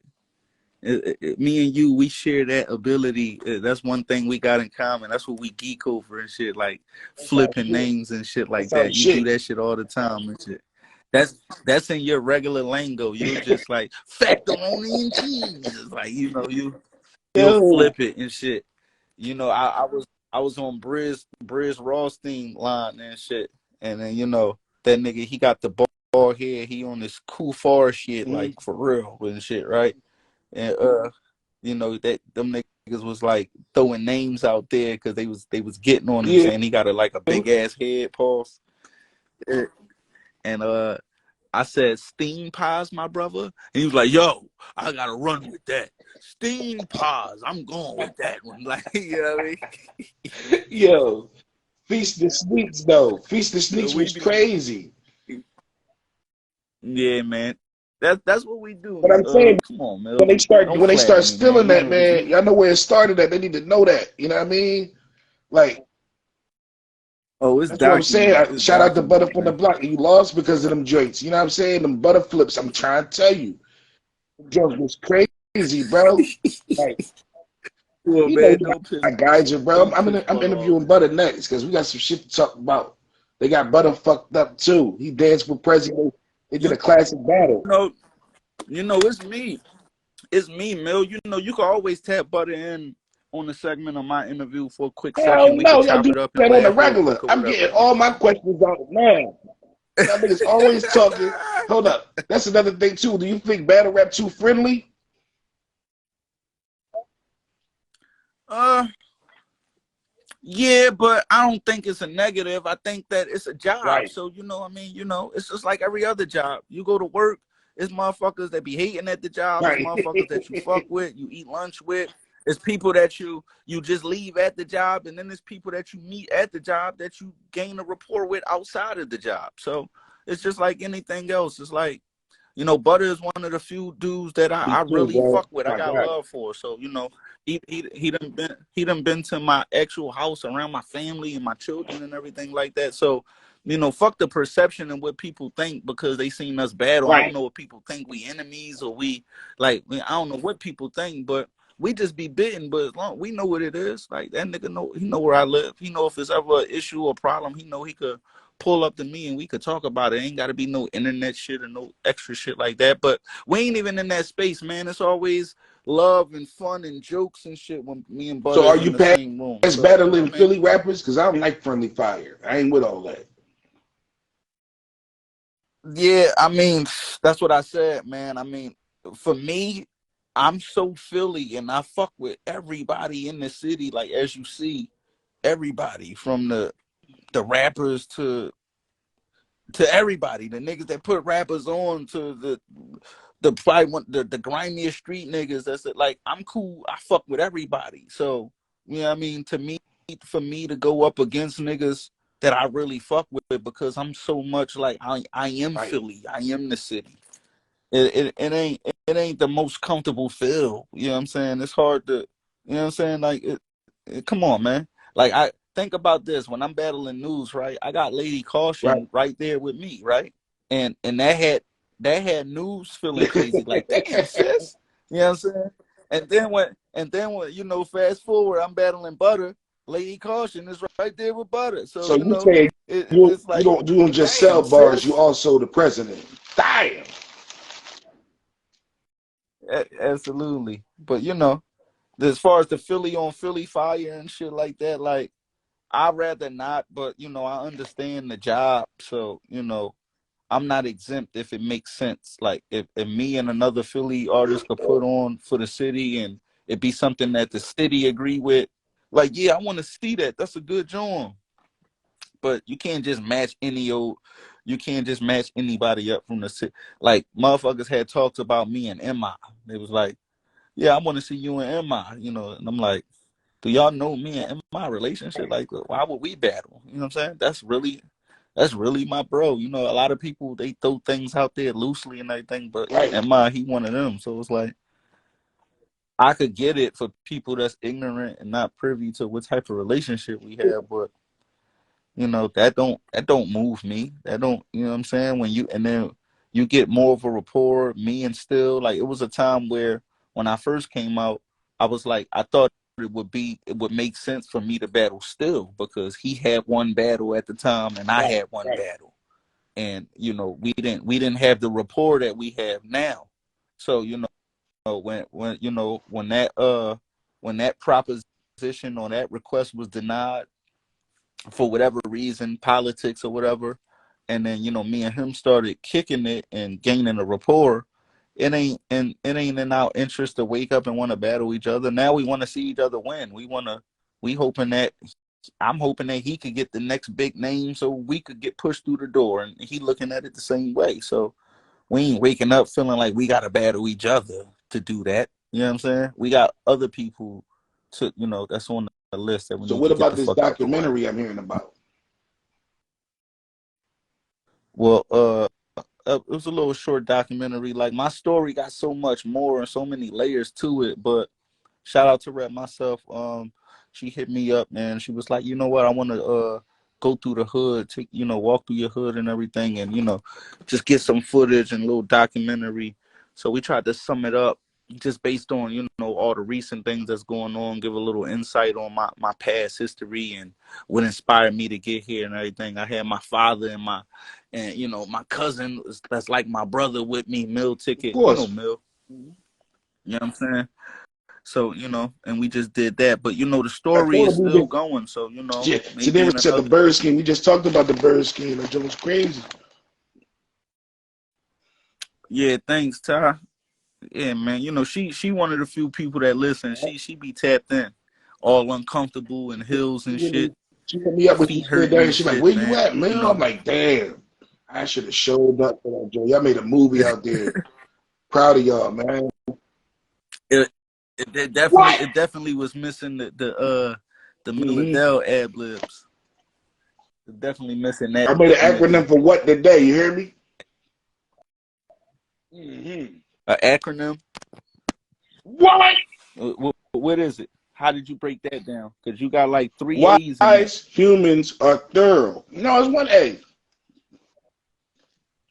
me and you, we share that ability. That's one thing we got in common. That's what we geek over and shit, like
That's our
flipping
shit.
names and shit like
That's our
that. You do
shit.
that shit all the time and shit. That's in your regular lingo. You'll just like factoroni and cheese. It's like you'll
Yo.
flip it and shit. I was on Briz Rothstein line and shit, and then that nigga, he got the bald head. He on this cool far shit,
Mhm.
like for real and shit, right? And that them niggas was like throwing names out there because they was getting on him,
Yeah.
saying he got a big ass head, pause. And I said, steam pies, my brother. And he was like, yo, I gotta run with that. Steam pies, I'm going with that one. Like, you know what I mean?
Yo. Feast the Sneaks though. Feast the
So
Sneaks
we
was
be,
crazy.
yeah, man. That's what we
But I'm
do.
saying
Come on,
when
Mel.
they
Don't
start
flatter me, man.
stealing that, man,
You
y'all know where it started at. They need to know that. You know what I mean? Like,
Oh, it's
that's what I'm saying.
documented. It's
Shout out to Butter
documented,
from the
man.
Block. You lost because of them joints. You know what I'm saying? Them butter flips. I'm trying to tell you. Them joints was crazy, bro. Like,
Well,
you know,
man,
you
don't piss
got guys, bro.
don't piss
I'm
butter off,
interviewing
man.
Butter next because we got some shit to talk about. They got Butter fucked up too. He danced with President. They did
You
a classic battle.
know, it's me. It's me, Mel. You can always tap Butter in on the segment of my interview for a quick
Hell
second. We could
no, y'all
chop
do
it up and
that on the
laugh real
regular.
quick or
I'm
whatever.
getting all my questions out now. Y'all niggas always talking. Hold up. That's another thing too. Do you think battle rap too friendly?
uh, yeah, but I don't think it's a negative. I think that it's a job.
Right.
So I mean, it's just like every other job. You go to work, it's motherfuckers that be hating at the job. It's
Right.
motherfuckers that you fuck with, you eat lunch with. It's people that you just leave at the job, and then there's people that you meet at the job that you gain a rapport with outside of the job. So it's just like anything else. It's like, Butter is one of the few dudes that
Me
I
too,
really
bro.
fuck with. I
My
got
God.
love for. So he done been to my actual house around my family and my children and everything like that. So fuck the perception and what people think because they seen us battle. I don't
Right.
know what people think, we enemies or we like. I don't know what people think, but we just be bitten. But as long we know what it is, like that nigga know, he know where I live. He know if it's ever an issue or problem. He know he could pull up to me and we could talk about it. Ain't got to be no internet shit or no extra shit like that. But we ain't even in that space, man. It's always love and fun and jokes and shit when me and Butter
So are
is
you
in the same room.
past
So
battling
I mean,
Philly rappers? Because I don't like friendly fire. I ain't with all that.
yeah, I mean, that's what I said, man. I mean, for me, I'm so Philly and I fuck with everybody in the city, like as you see. everybody from the rappers to everybody, the niggas that put rappers on to the grimiest street niggas. That's it. Like, I'm cool. I fuck with everybody. So, you know what I mean? To me, for me to go up against niggas that I really fuck with, because I'm so much like, I am
Right.
Philly. I am the city. It ain't the most comfortable feel. You know what I'm saying? It's hard to, you know what I'm saying? Like, come on, man. Like, I think about this when I'm battling news, right? I got Lady
Right.
Caution right there with me, right? And that had news feeling crazy, like, damn, sis. You know what I'm saying? And then when you know, fast forward, I'm battling Butter. Lady Caution is right there with Butter. So,
So
you
you
know,
say
it's
you
like,
don't just sell
damn,
bars, you
sis.
also the president. Damn.
Absolutely. But you know, as far as the Philly on Philly fire and shit like that, like, I'd rather not, but you know, I understand the job. So, you know, I'm not exempt if it makes sense. Like, if me and another Philly artist could put on for the city and it be something that the city agree with, like, yeah, I want to see that. That's a good joint. But you can't just match you can't just match anybody up from the city. Like, motherfuckers had talked about me and MI. It was like, yeah, I want to see you and MI, you know, and I'm like, do y'all know me and my relationship? Like, why would we battle? You know what I'm saying? That's really my bro. You know, a lot of people, they throw things out there loosely and everything, but
Right.
he one of them. So it's like, I could get it for people that's ignorant and not privy to what type of relationship we have, but you know, that don't move me. That don't, you know what I'm saying? When you, and then you get more of a rapport, me and Still, like, it was a time where when I first came out, I was like, I thought it would make sense for me to battle Still, because he had one battle at the time and I
Right.
had one
Right.
battle. And you know, we didn't have the rapport that we have now. So, you know, when you know, when that proposition or that request was denied for whatever reason, politics or whatever, and then, you know, me and him started kicking it and gaining a rapport, it ain't in our interest to wake up and want to battle each other. Now we want to see each other win. We hoping that, I'm hoping that he could get the next big name so we could get pushed through the door, and he looking at it the same way. So we ain't waking up feeling like we got to battle each other to do that. You know what I'm saying? We got other people to, you know, that's on the list that we
So
need
what
to get
about
the
this
fuck out the way.
documentary I'm hearing about?
Well, it was a little short documentary. Like, my story got so much more and so many layers to it. But shout out to Rep myself. She hit me up, man. She was like, you know what, I want to go through the hood, take, you know, walk through your hood and everything, and you know, just get some footage and a little documentary. So we tried to sum it up just based on, you know, all the recent things that's going on, give a little insight on my past history and what inspired me to get here and everything. I had my father and you know, my cousin that's like my brother with me, Mill
Of
Ticket, you know,
course.
Mill. You know what I'm saying? So, you know, and we just did that. But, you know, the
I
story
told
is
him we
still
did.
going. So, you know,
Yeah. So
maybe
then we
in
said the
another,
bird scheme. We just talked about the bird scheme. That was crazy.
yeah, thanks, Ty. Yeah, man. You know, she one of the few people that listen. She be tapped in, all uncomfortable and hills and shit,
She hit me up when she
feet
stood
hurting
there.
and
She's like,
shit,
"Where you
man.
at, man?"
You
I'm
know,
like, "Damn, I should have showed up for that, Joe. Y'all made a movie out there. Proud of y'all, man."
it,
What?
it definitely was missing the Mill
Hmm.
Adele ad libs. Definitely missing that
I made an acronym
energy.
for what today. You hear me? Hmm.
An acronym.
What?
What is it? How did you break that down? Because you got like three A's in that.
Wise humans are thorough. No, it's one A.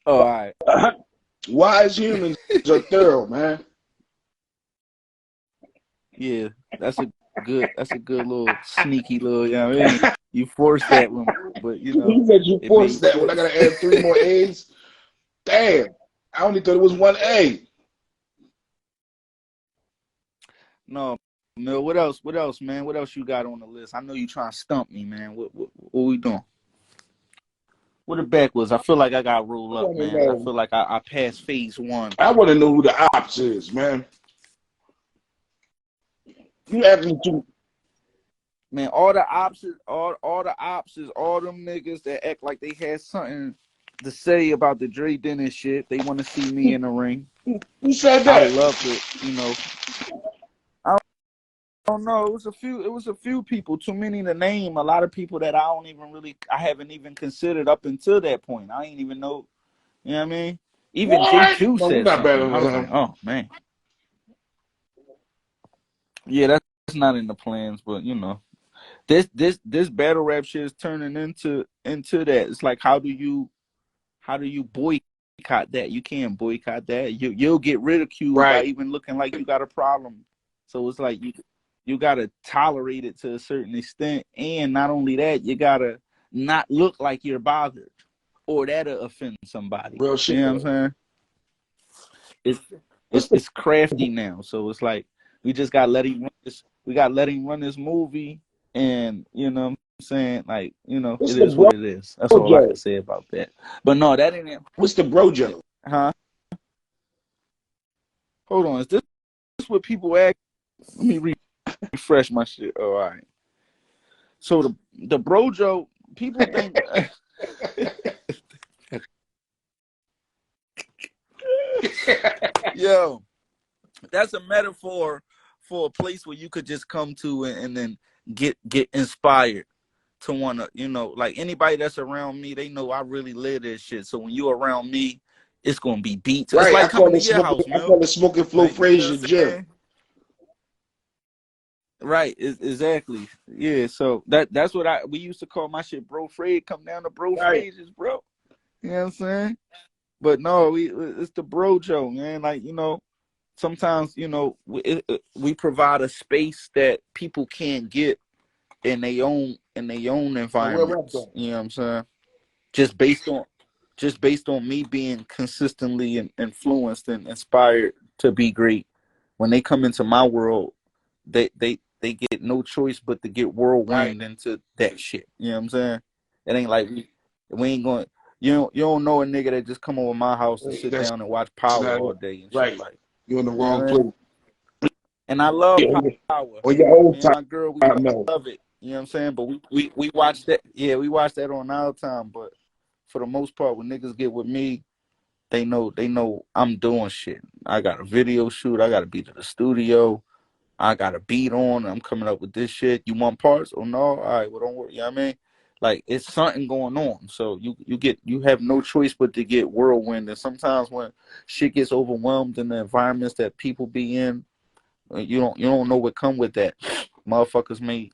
Oh, all right.
Wise humans are thorough, man.
Yeah, that's a good little sneaky little, you know what I mean? You forced that one, but you know,
You said you
it
forced
makes
that when I
sense.
gotta add three more A's. Damn, I only thought it was one A.
No, Mill, what else? What else, man? What else you got on the list? I know you trying to stump me, man. What we doing? What the back was? I feel like I got rolled
I
up,
want to
man. I
know.
feel like I passed phase one.
I want to know who the ops is, man. You asking too.
Man, all the ops is all them niggas that act like they had something to say about the Dre Dennis shit. They want to see me in the ring.
Who said
I
that?
love to, I don't know. It was a few people. Too many to name. A lot of people that I haven't even considered up until that point. I ain't even know. You know what I mean? Even
What?
JQ
No, we're
said
not better
something. I
than
was like,
him.
oh man, yeah, that's not in the plans. But this battle rap shit is turning into that. It's like how do you boycott that? You can't boycott that. You'll get ridiculed by
Right.
even looking like you got a problem. So it's like you gotta tolerate it to a certain extent, and not only that, you gotta not look like you're bothered, or that'll offend somebody.
Real
You
shit
know what I'm
though.
saying? It's
What's the
it's crafty now. So it's like we just got to let him run this. We got to let him run this movie, and what I'm saying, like
what's
it
the
is what it is. That's all I can
brojo?
say about that. But no, that ain't it.
What's the brojo?
Huh? Hold on. Is this what people ask? Let me refresh my shit. Oh, all right. So the brojo, people think, yo, that's a metaphor for a place where you could just come to and then get inspired to want to, like anybody that's around me, they know I really live this shit. So when you around me, it's gonna be beats. It's
Right.
like coming to your house,
I
Mill.
call it smoking Flo
Like, you know
Frazier
what I'm
gym.
saying? Right, exactly. Yeah, so that's what we used to call my shit, bro. Fred, come down to bro
Right.
Frazier's, bro. You know what I'm saying? But no, it's the brojo, man. Like sometimes we provide a space that people can't get in their own
And where rap
environments.
going?
You know what I'm saying? Just based on me being consistently influenced and inspired to be great. When they come into my world, they get no choice but to get
Right.
whirlwind into that shit. You know what I'm saying? It ain't like we ain't going. You don't know a nigga that just come over my house to sit
That's
down and watch Power
not
all
it.
day and shit
Right.
like.
You're in the
You know
wrong
what I mean?
place.
And I love
Yeah,
Power.
on your own
Me and
time.
my girl, we
I know.
love it. You know what I'm saying? But we watch that. Yeah, we watch that on our time. But for the most part, when niggas get with me, they know I'm doing shit. I got a video shoot. I got to be to the studio. I got a beat on. I'm coming up with this shit. You want parts? Oh no, all right. Well, don't worry. You know what I mean? Like it's something going on. So you have no choice but to get whirlwind. And sometimes when shit gets overwhelmed in the environments that people be in, you don't know what come with that. Motherfuckers may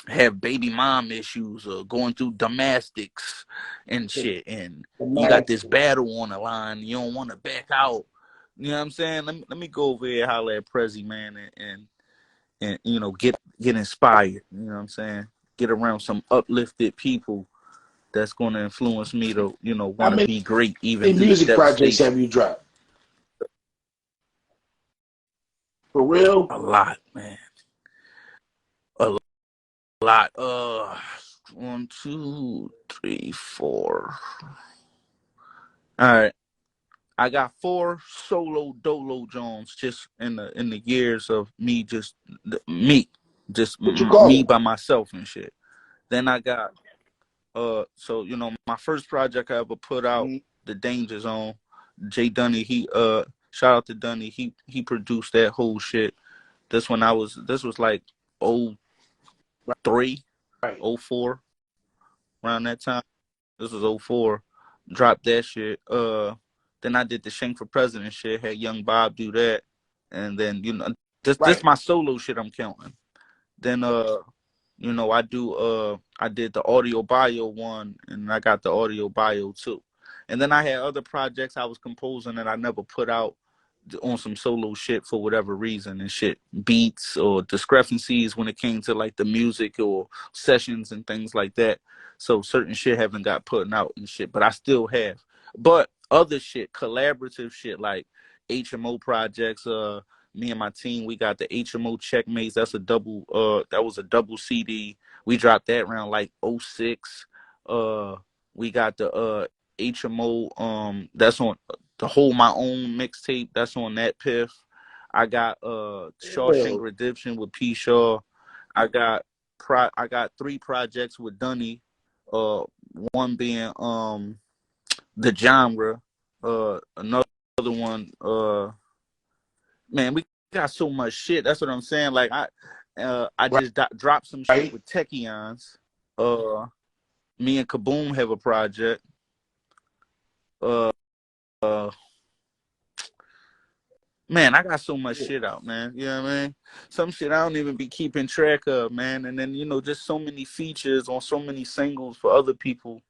have baby mom issues or going through domestics and shit, and
The
you got this
master.
battle on the line. You don't want to back out. You know what I'm saying? Let me go over here, holler at Prezzy, man, and get inspired. You know what I'm saying? Get around some uplifted people that's going to influence me to
How
want to
many
be great even through the
music projects have
devastation.
you dropped? For real?
A lot, man. A lot. One, two, three, four. All right. I got 4 solo dolo Jones just in the years of me just
What you call
me
it?
by myself and shit. Then I got so my first project I ever put out,
Mm-hmm.
The Danger Zone. Jay Dunny, he shout out to Dunny, he produced that whole shit. This was like '03,
Right.
'04, around that time. This was '04. Dropped that shit. Then I did the Shank for President shit. Had Young Bob do that, and then this
Right.
my solo shit I'm counting. Then I did the audio bio one, and I got the audio bio too. And then I had other projects I was composing that I never put out on some solo shit for whatever reason and shit, beats or discrepancies when it came to like the music or sessions and things like that. So certain shit haven't got put out and shit, but I still have. But other shit, collaborative shit like HMO projects, me and my team, we got the HMO Checkmates. That was a double CD. We dropped that around like '06. We got the HMO that's on to hold my own mixtape. That's on that piff. I got Shawshank
Yeah.
Redemption with P Shaw. I got I got 3 projects with Dunny. One being the genre. Another one. Man, we got so much shit. That's what I'm saying. Like I
Right.
just dropped some shit with Techions. Me and Kaboom have a project. Uh, uh, man, I got so much shit out, man. You know what I mean? Some shit I don't even be keeping track of, man. And then, you know, just so many features on so many singles for other people.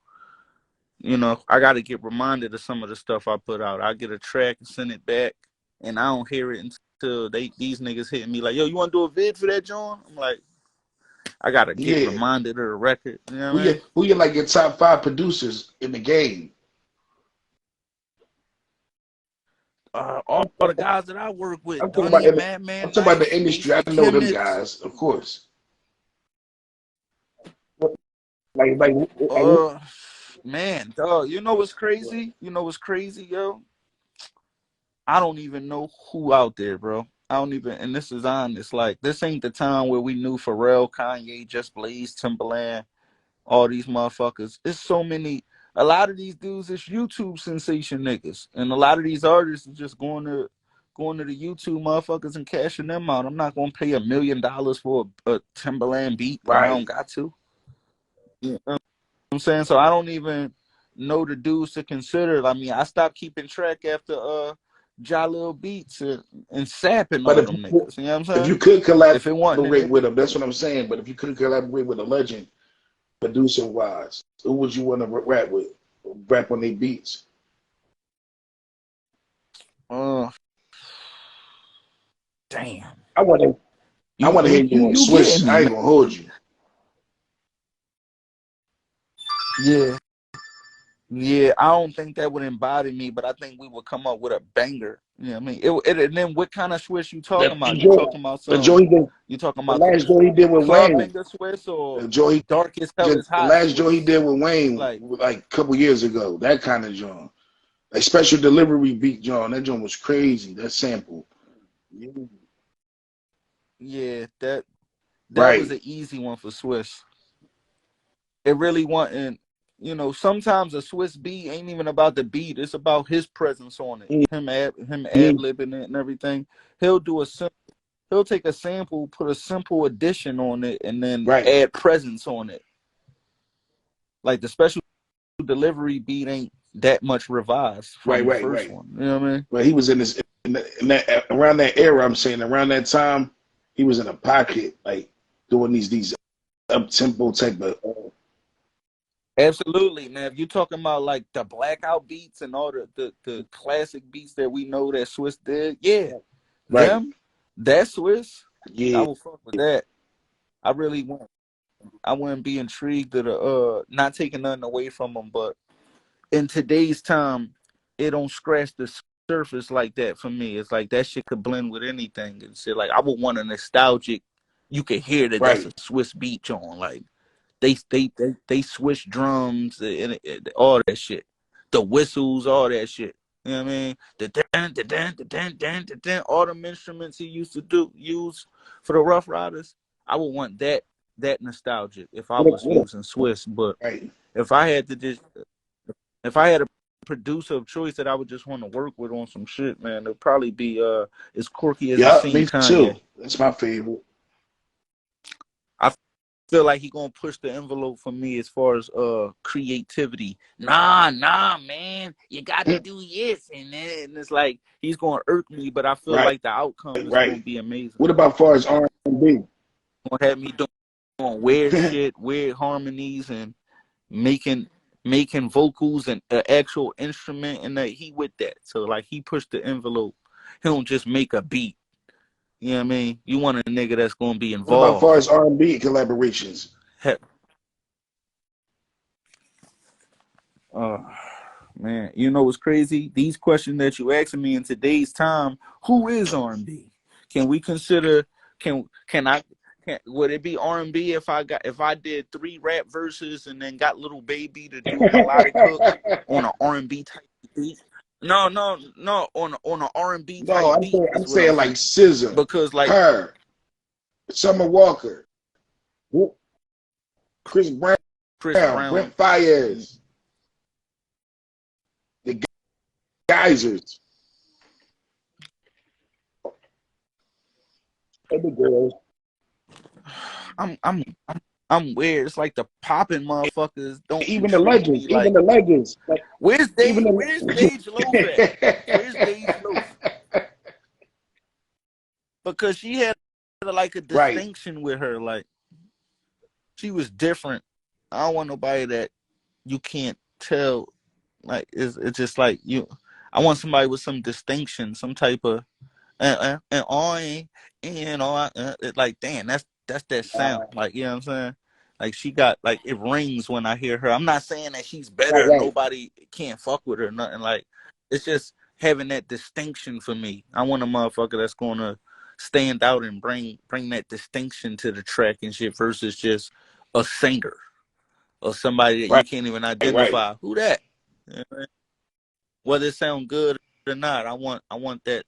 You know, I got to get reminded of some of the stuff I put out. I get a track and send it back, and I don't hear it until these niggas hitting me like, yo, you want to do a vid for that, John? I'm like, I got to get reminded of the record. You know what I mean?
Who you like your top 5 producers in the game?
All the guys that I work with,
I'm talking
Dunny,
about,
Madman
I'm talking about the
Nice,
industry. I
Basic
know them
Chemist.
guys, of course. Like,
Man, dog, you know what's crazy? You know what's crazy, yo? I don't even know who out there, bro. I don't even, and this is honest. Like, this ain't the time where we knew Pharrell, Kanye, Just Blaze, Timberland, all these motherfuckers. It's so many. A lot of these dudes is YouTube sensation niggas, and a lot of these artists are just going to the YouTube motherfuckers and cashing them out. I'm not gonna pay $1 million for a Timberland beat when I don't got to. You know what I'm saying? So I don't even know the dudes to consider. I mean, I stopped keeping track after Jalil Beats and sapping
but
on them niggas. You know what I'm
if you
saying?
could
If it wasn't in
collaborate
it,
with them, that's what I'm saying. But if you could collaborate with a legend, producer wise, who would you want to rap with? Rap on their beats?
Damn.
I want to hear you on
You
Swiss.
getting me,
I ain't
man.
gonna hold you.
Yeah. Yeah, I don't think that would embody me, but I think we would come up with a banger. You know what I mean? And then what kind of Swiss you talking about? You talking about
The joint he did,
you talking
the
about
last joint he did with
club
Wayne.
banger Swiss or
The joint
dark as hell is
the
hot
last joint he
Swiss?
did with Wayne,
Like,
like a couple years ago. That kind of joint. A special delivery beat joint. That joint was crazy. That sample.
yeah, that was
Right.
an easy one for Swiss. It really wasn't, you know, sometimes a Swiss beat ain't even about the beat, it's about his presence on it. Him ad libbing it and everything. He'll do he'll take a sample, put a simple addition on it, and then
Right.
add presence on it. Like the special delivery beat ain't that much revised from the first
Right.
one. You know what I mean?
But he was in this in that around that era. I'm saying around that time, he was in a pocket, like doing these up tempo type of.
Absolutely, man. If you're talking about like the blackout beats and all the classic beats that we know that Swiss did, yeah,
Right.
that Swiss, I
Yeah.
will fuck with that. I really won't. I wouldn't be intrigued at not taking nothing away from them, but in today's time, it don't scratch the surface like that for me. It's like that shit could blend with anything and shit. Like I would want a nostalgic. You could hear that that's a
Right.
Swiss beat on. Like they switch drums and all that shit, the whistles, all that shit. You know what I mean? The all them instruments he used to use for the Rough Riders. I would want that nostalgic if I was using Swiss. But
Right.
if I had to just if I had a producer of choice that I would just want to work with on some shit, man, it'd probably be as quirky as it
Yeah,
seemed
me too.
Kanye.
That's my favorite.
I feel like he gonna push the envelope for me as far as creativity. Nah, man, you got to do this, and it's like he's gonna irk me, but I feel
Right.
like the outcome is gonna
Right.
be amazing.
What about far as R&B?
Gonna have me doing weird shit, weird harmonies, and making vocals and an actual instrument, and that he with that. So like he pushed the envelope. He don't just make a beat. You know what I mean? You want a nigga that's gonna be
What about far
involved.
as R&B collaborations?
Uh, man, you know what's crazy? These questions that you asking me in today's time, who is R&B? Can we consider? Can I? Would it be R&B if I did 3 rap verses and then got Little Baby to do a melodic hook on an R&B type beat? No, on an R&B
No,
type beat
I'm
is what I'm
saying like
saying.
SZA,
Because like
her, Summer Walker. Chris Brown,
Chris Brown.
Brent Fayez, the Geysers. Other girls.
I'm weird. It's like the popping motherfuckers don't
Even the
intrigue
legends,
me. Like,
like
where's
even
Dage Loaf at? Where's Dage Loaf?
the
Because she had like a
right,
distinction with her. Like, she was different. I don't want nobody that you can't tell. Like, it's just like you. I want somebody with some distinction, some type of and I and all. Like, damn, that's that sound. Like, you know what I'm saying? Like, she got, like, it rings when I hear her. I'm not saying that she's better.
right.
Nobody can't fuck with her. Nothing. Like, it's just having that distinction for me. I want a motherfucker that's gonna stand out and bring that distinction to the track and shit versus just a singer or somebody that you
Right,
can't even
right.
identify. Who that? You know what I mean? Whether it sound good or not, I want that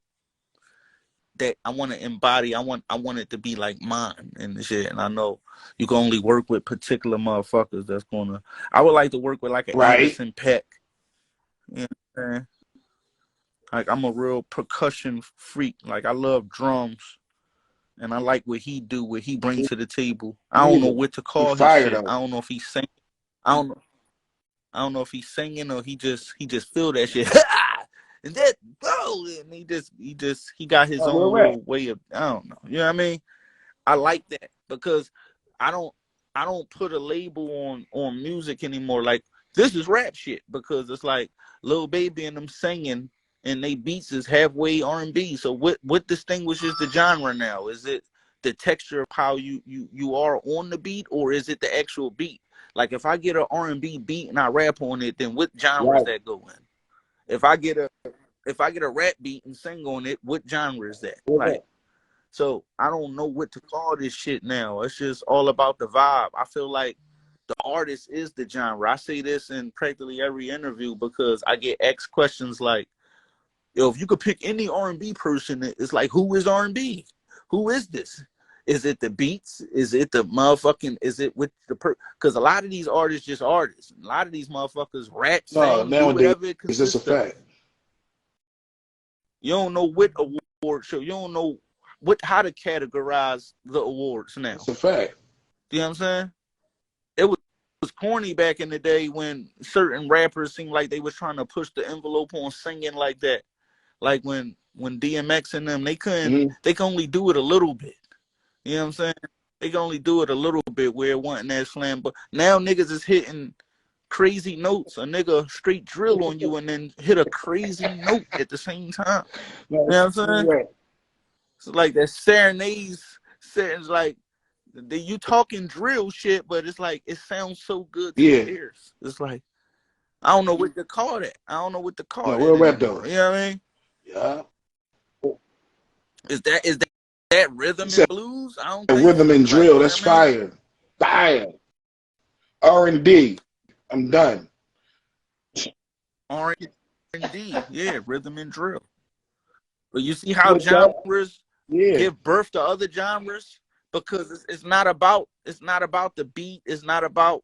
I want to embody. I want it to be like mine and the shit. And I know you can only work with particular motherfuckers that's gonna. I would like to work with like an
Right.
Anderson .Peck. You know what I'm saying? Like, I'm a real percussion freak. Like, I love drums, and I like what he brings to the table. I don't know
Neither.
what to
He
call his
fired
shit.
though.
I don't know if he's singing. I don't know. I don't know if he's singing or he just feel that shit. And that and he got his
Real
own
rap.
little way of, I don't know. You know what I mean? I like that because I don't put a label on music anymore. Like, this is rap shit, because it's like Lil Baby and them singing and they beats is halfway R&B. So what distinguishes the genre now? Is it the texture of how you are on the beat, or is it the actual beat? Like, if I get an R&B beat and I rap on it, then what genres
Right.
that go in? If I get a rap beat and sing on it, what genre is that?
Real
Like,
rap.
so I don't know what to call this shit now. It's just all about the vibe. I feel like the artist is the genre. I say this in practically every interview because I get asked questions like, yo, if you could pick any R&B person, it's like, who is R&B? Who is this? Is it the beats? Is it the motherfucking, is it with the because a lot of these artists just artists. A lot of these motherfuckers rap,
No,
sing, do
nowadays
whatever it
that's a
consists of.
fact.
You don't know what award show. You don't know how to categorize the awards
That's
now.
a fact.
You know what I'm saying? It was corny back in the day when certain rappers seemed like they was trying to push the envelope on singing like that. Like when DMX and them, they could only do it a little bit. You know what I'm saying? They can only do it a little bit where it wasn't that slam. But now niggas is hitting crazy notes. A nigga straight drill on you and then hit a crazy note at the same time.
No,
You know what I'm saying?
right.
It's like that serenades, it's like you talking drill shit, but it's like it sounds so good to
Yeah.
the ears. It's like, I don't know what to call that. I don't know what to call
No,
that
real rap though.
anymore. You know what I mean?
Yeah.
Is that rhythm
He
and
said
blues? I don't think
rhythm
so.
and
Like,
drill.
you know
That's
what I mean?
fire. Fire. R&D. I'm done.
R&D, yeah, rhythm and drill. But you see how
What's that?
genres
Yeah.
give birth to other genres, because it's not about the beat. It's not about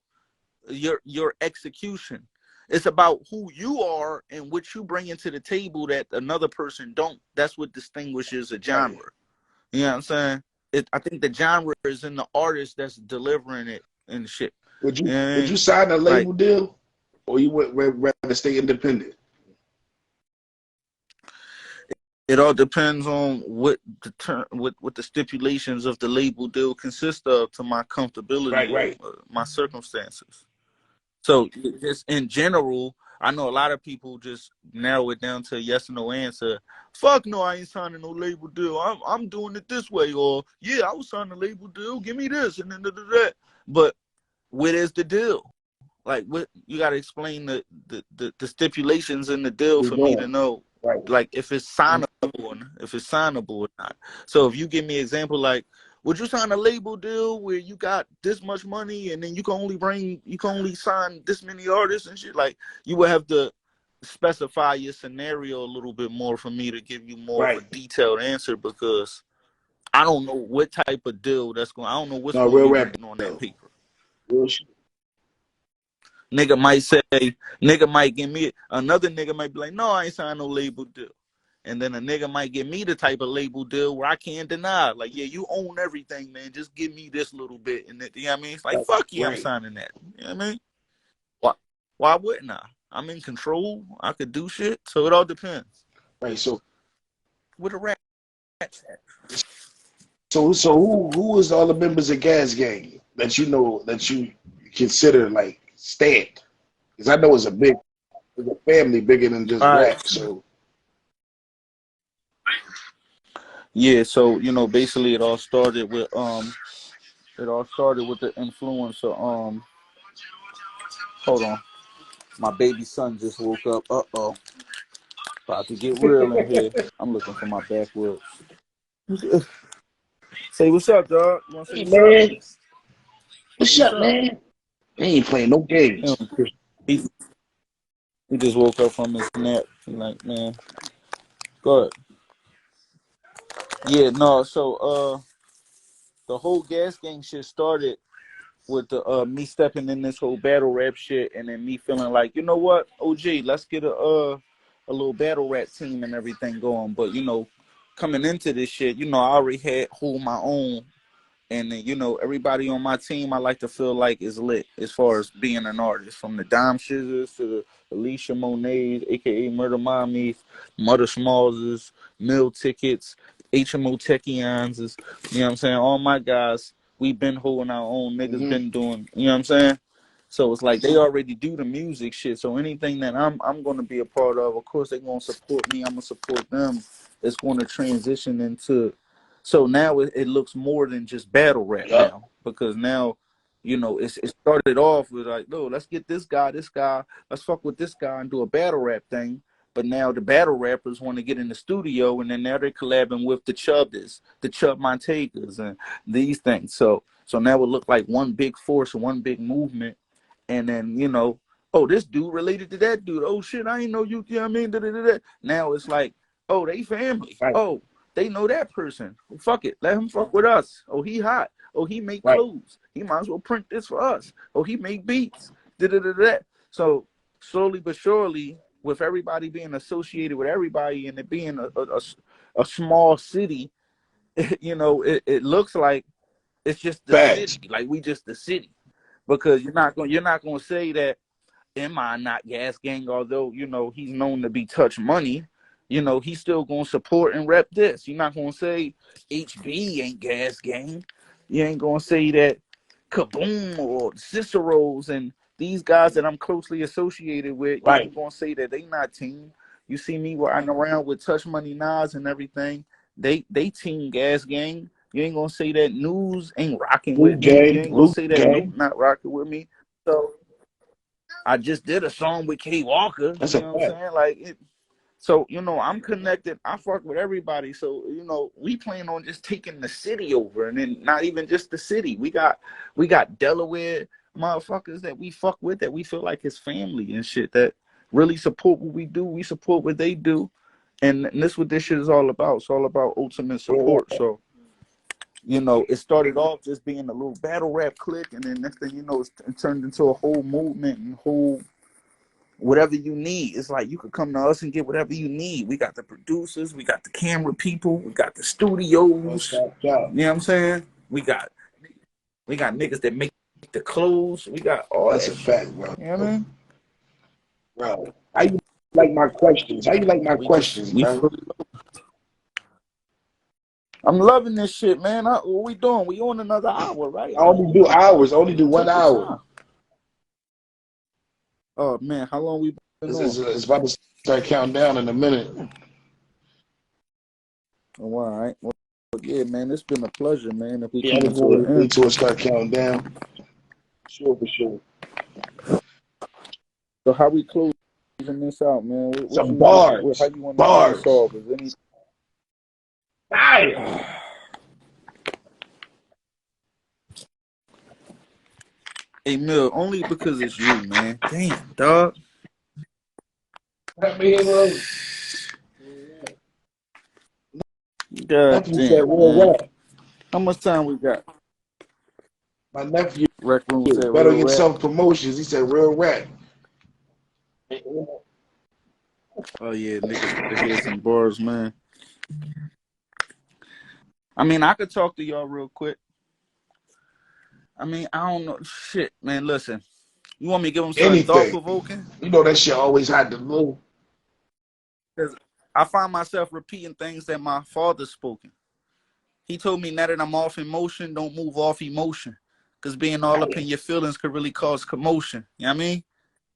your execution. It's about who you are and what you bring into the table that another person don't. That's what distinguishes a
Right.
genre. You know what I'm saying? I think the genre is in the artist that's delivering it and shit.
Would
You
you
know what I
would you
mean?
sign a
Like,
label deal, or you would rather stay independent?
it all depends on what the stipulations of the label deal consist of to my
Right.
comfortability
Right.
and my circumstances. So just in general, I know a lot of people just narrow it down to a yes or no answer. Fuck no, I ain't signing no label deal. I'm doing it this way, or yeah, I was signing a label deal. Give me this and then that. But what is the deal? Like, what you got to explain the stipulations in the deal
We're
for me to
going.
know,
Right.
like, if it's signable or not. So if you give me an example, like, would you sign a label deal where you got this much money and then you can only sign this many artists and shit? Like, you would have to specify your scenario a little bit more for me to give you more of a
Right.
detailed answer, because I don't know what type of deal that's going. I don't know what's
No,
going to
real
be
rap
written on that
though.
paper.
Real shit.
Nigga might say, nigga might give me, another nigga might be like, no, I ain't signed no label deal. And then a nigga might give me the type of label deal where I can't deny. Like, yeah, you own everything, man. Just give me this little bit. And you know what I mean? It's like, fuck you, I'm
Right.
signing that. You know what I mean? Why wouldn't I? I'm in control. I could do shit. So it all depends.
Right. So
What a rat.
who is all the members of Gas Gang that you know that you consider like stand? Because I know it's a family bigger than just
All right.
rap. So
Yeah, so you know, basically it all started with the influence of hold on. My baby son just woke up. Uh-oh. About to get real in here. I'm looking for my backwoods. Say what's up, dog. You wanna say
hey
what's up?
man,
Say
what's
what's
up,
up.
man? They ain't playing no games.
He, he just woke up from his nap. He like, man, go ahead. Yeah, no, so the whole Gas Gang shit started with the me stepping in this whole battle rap shit, and then me feeling like, you know what, OG, let's get a little battle rap team and everything going. But you know, coming into this shit, you know, I already had hold my own, and then you know, everybody on my team, I like to feel like is lit as far as being an artist, from the Dime Shizzers to the Alicia Monets, aka Murder Mommies, Mother Smallses, Mill Tickets, HMO Techians, you know what I'm saying? All my guys, we been holding our own. Niggas
Mm-hmm.
been doing, you know what I'm saying? So it's like they already do the music shit. So anything that I'm gonna be a part of course they gonna support me. I'm gonna support them. It's gonna transition into. So now it looks more than just battle rap
Yup.
now, because now, you know, it started off with like, no, let's get this guy, let's fuck with this guy and do a battle rap thing. But now the battle rappers want to get in the studio, and then now they're collabing with the Chubbers, the Chub Montagas, and these things. So now it look like one big force, one big movement, and then you know, oh, this dude related to that dude. Oh shit, I ain't know you. You know what I mean? Da-da-da-da. Now it's like, oh, they family.
Right.
Oh, they know that person. Fuck it, let him fuck with us. Oh, he hot. Oh, he make
Right.
clothes. He might as well print this for us. Oh, he make beats. Da-da-da-da. So slowly but surely, with everybody being associated with everybody and it being a small city, you know, it looks like it's just the
Facts.
city. Like we just the city. Because you're not gonna say that MI not Gas Gang, although, you know, he's known to be Touch Money, you know, he's still gonna support and rep this. You're not gonna say HB ain't Gas Gang. You ain't gonna say that Kaboom or Cicero's and these guys that I'm closely associated with, you
Right.
ain't gonna say that they not team. You see me riding around with Touch Money Nas and everything. They team Gas Gang. You ain't gonna say that News ain't rocking with
Luke
me. You
gang.
ain't gonna
Luke
say that Nuke
gang.
not rocking with me. So I just did a song with K Walker.
That's
You
a
know what I'm
fact.
saying? Like it. So you know, I'm connected. I fuck with everybody. So you know, we plan on just taking the city over, and then not even just the city. We got Delaware motherfuckers that we fuck with, that we feel like is family and shit, that really support what we do. We support what they do, and this what this shit is all about. It's all about ultimate
Real
support. So you know, it started off just being a little battle rap clique, and then next thing you know, it turned into a whole movement and whole whatever you need. It's like you could come to us and get whatever you need. We got the producers, we got the camera people, we got the
one
studios.
stop shop.
You know what I'm saying? We got niggas that make the clothes. We got all
That's
that
a
shit.
fact, bro.
You know what I mean?
Bro. How you like my questions? How you like my
We just
questions,
we.
bro?
I'm loving this shit, man. What we doing? We on another hour, right?
I only do hours. I only do
Take
one
your
hour.
time. Oh man, how long we been on?
It's about to start counting down in a minute.
Oh, all right. Well, yeah, man, it's been a pleasure, man. If we
Yeah, I
coming
just
to
wanted
an
to wait
end.
till it start counting down. Sure, for sure.
So how we closing this out, man? What
Some
you want? How
bars.
you want to end this
Bars.
off? Is any?
Fire.
Hey, Mill, only because it's you, man. Damn, dog.
I mean,
God
nothing said
damn,
real
man.
rap.
How much time we got?
My nephew,
Rec Room said
better
real
get
rap.
self promotions. He said real rap.
Oh yeah, niggas could hear some bars, man. I mean, I could talk to y'all real quick. I mean, I don't know. Shit, man, listen. You want me to give them something
Anything.
thought-provoking?
You know that shit always had to know.
Because I find myself repeating things that my father spoken. He told me now that I'm off emotion, don't move off emotion. Because being all up in your feelings could really cause commotion. You know what I mean?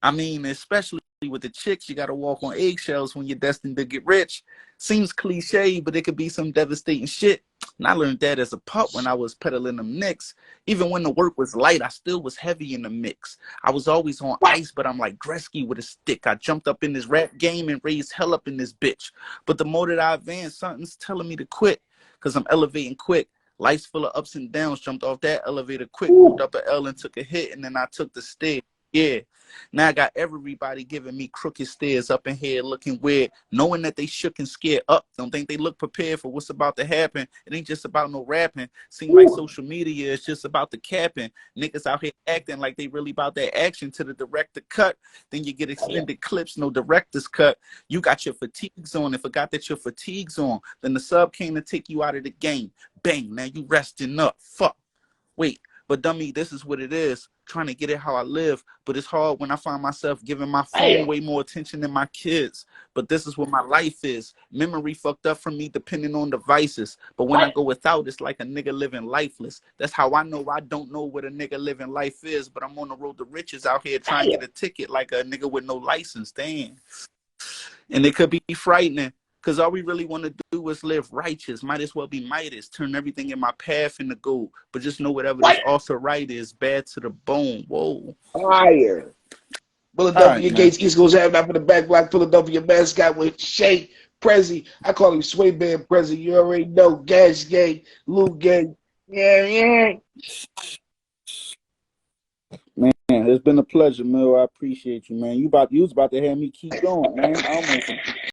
I mean, especially with the chicks, you got to walk on eggshells when you're destined to get rich. Seems cliche, but it could be some devastating shit. And I learned that as a pup when I was peddling them nicks. Even when the work was light, I still was heavy in the mix. I was always on ice, but I'm like Gretzky with a stick. I jumped up in this rap game and raised hell up in this bitch. But the more that I advance, something's telling me to quit because I'm elevating quick. Life's full of ups and downs. Jumped off that elevator quick, moved up an L and took a hit, and then I took the stairs. Yeah. Now I got everybody giving me crooked stares up in here looking weird, knowing that they shook and scared up. Don't think they look prepared for what's about to happen. It ain't just about no rapping. Seem like social media is just about the capping. Niggas out here acting like they really about that action to the director cut. Then you get extended clips, no director's cut. You got your fatigues on and forgot that your fatigues on. Then the sub came to take you out of the game. Bang, now you resting up. Fuck. Wait. But dummy, this is what it is. Trying to get it how I live. But it's hard when I find myself giving my phone way more attention than my kids. But this is what my life is. Memory fucked up from me depending on devices. But when I go without, it's like a nigga living lifeless. That's how I know I don't know what a nigga living life is. But I'm on the road to riches out here trying to get a ticket like a nigga with no license. Damn. And it could be frightening. Because all we really want to do is live righteous. Might as well be Midas. Turn everything in my path into gold. But just know whatever this author right is bad to the bone. Whoa.
Fire. Philadelphia Gates, East Coast Ave, not for the back block. Philadelphia mascot with Shay PREZZY. I call him Sway Band PREZZY. You already know. Gas Gang, Lou Gang. Yeah.
Man, it's been a pleasure, Mil. I appreciate you, man. You was about to have me keep going, man. I almost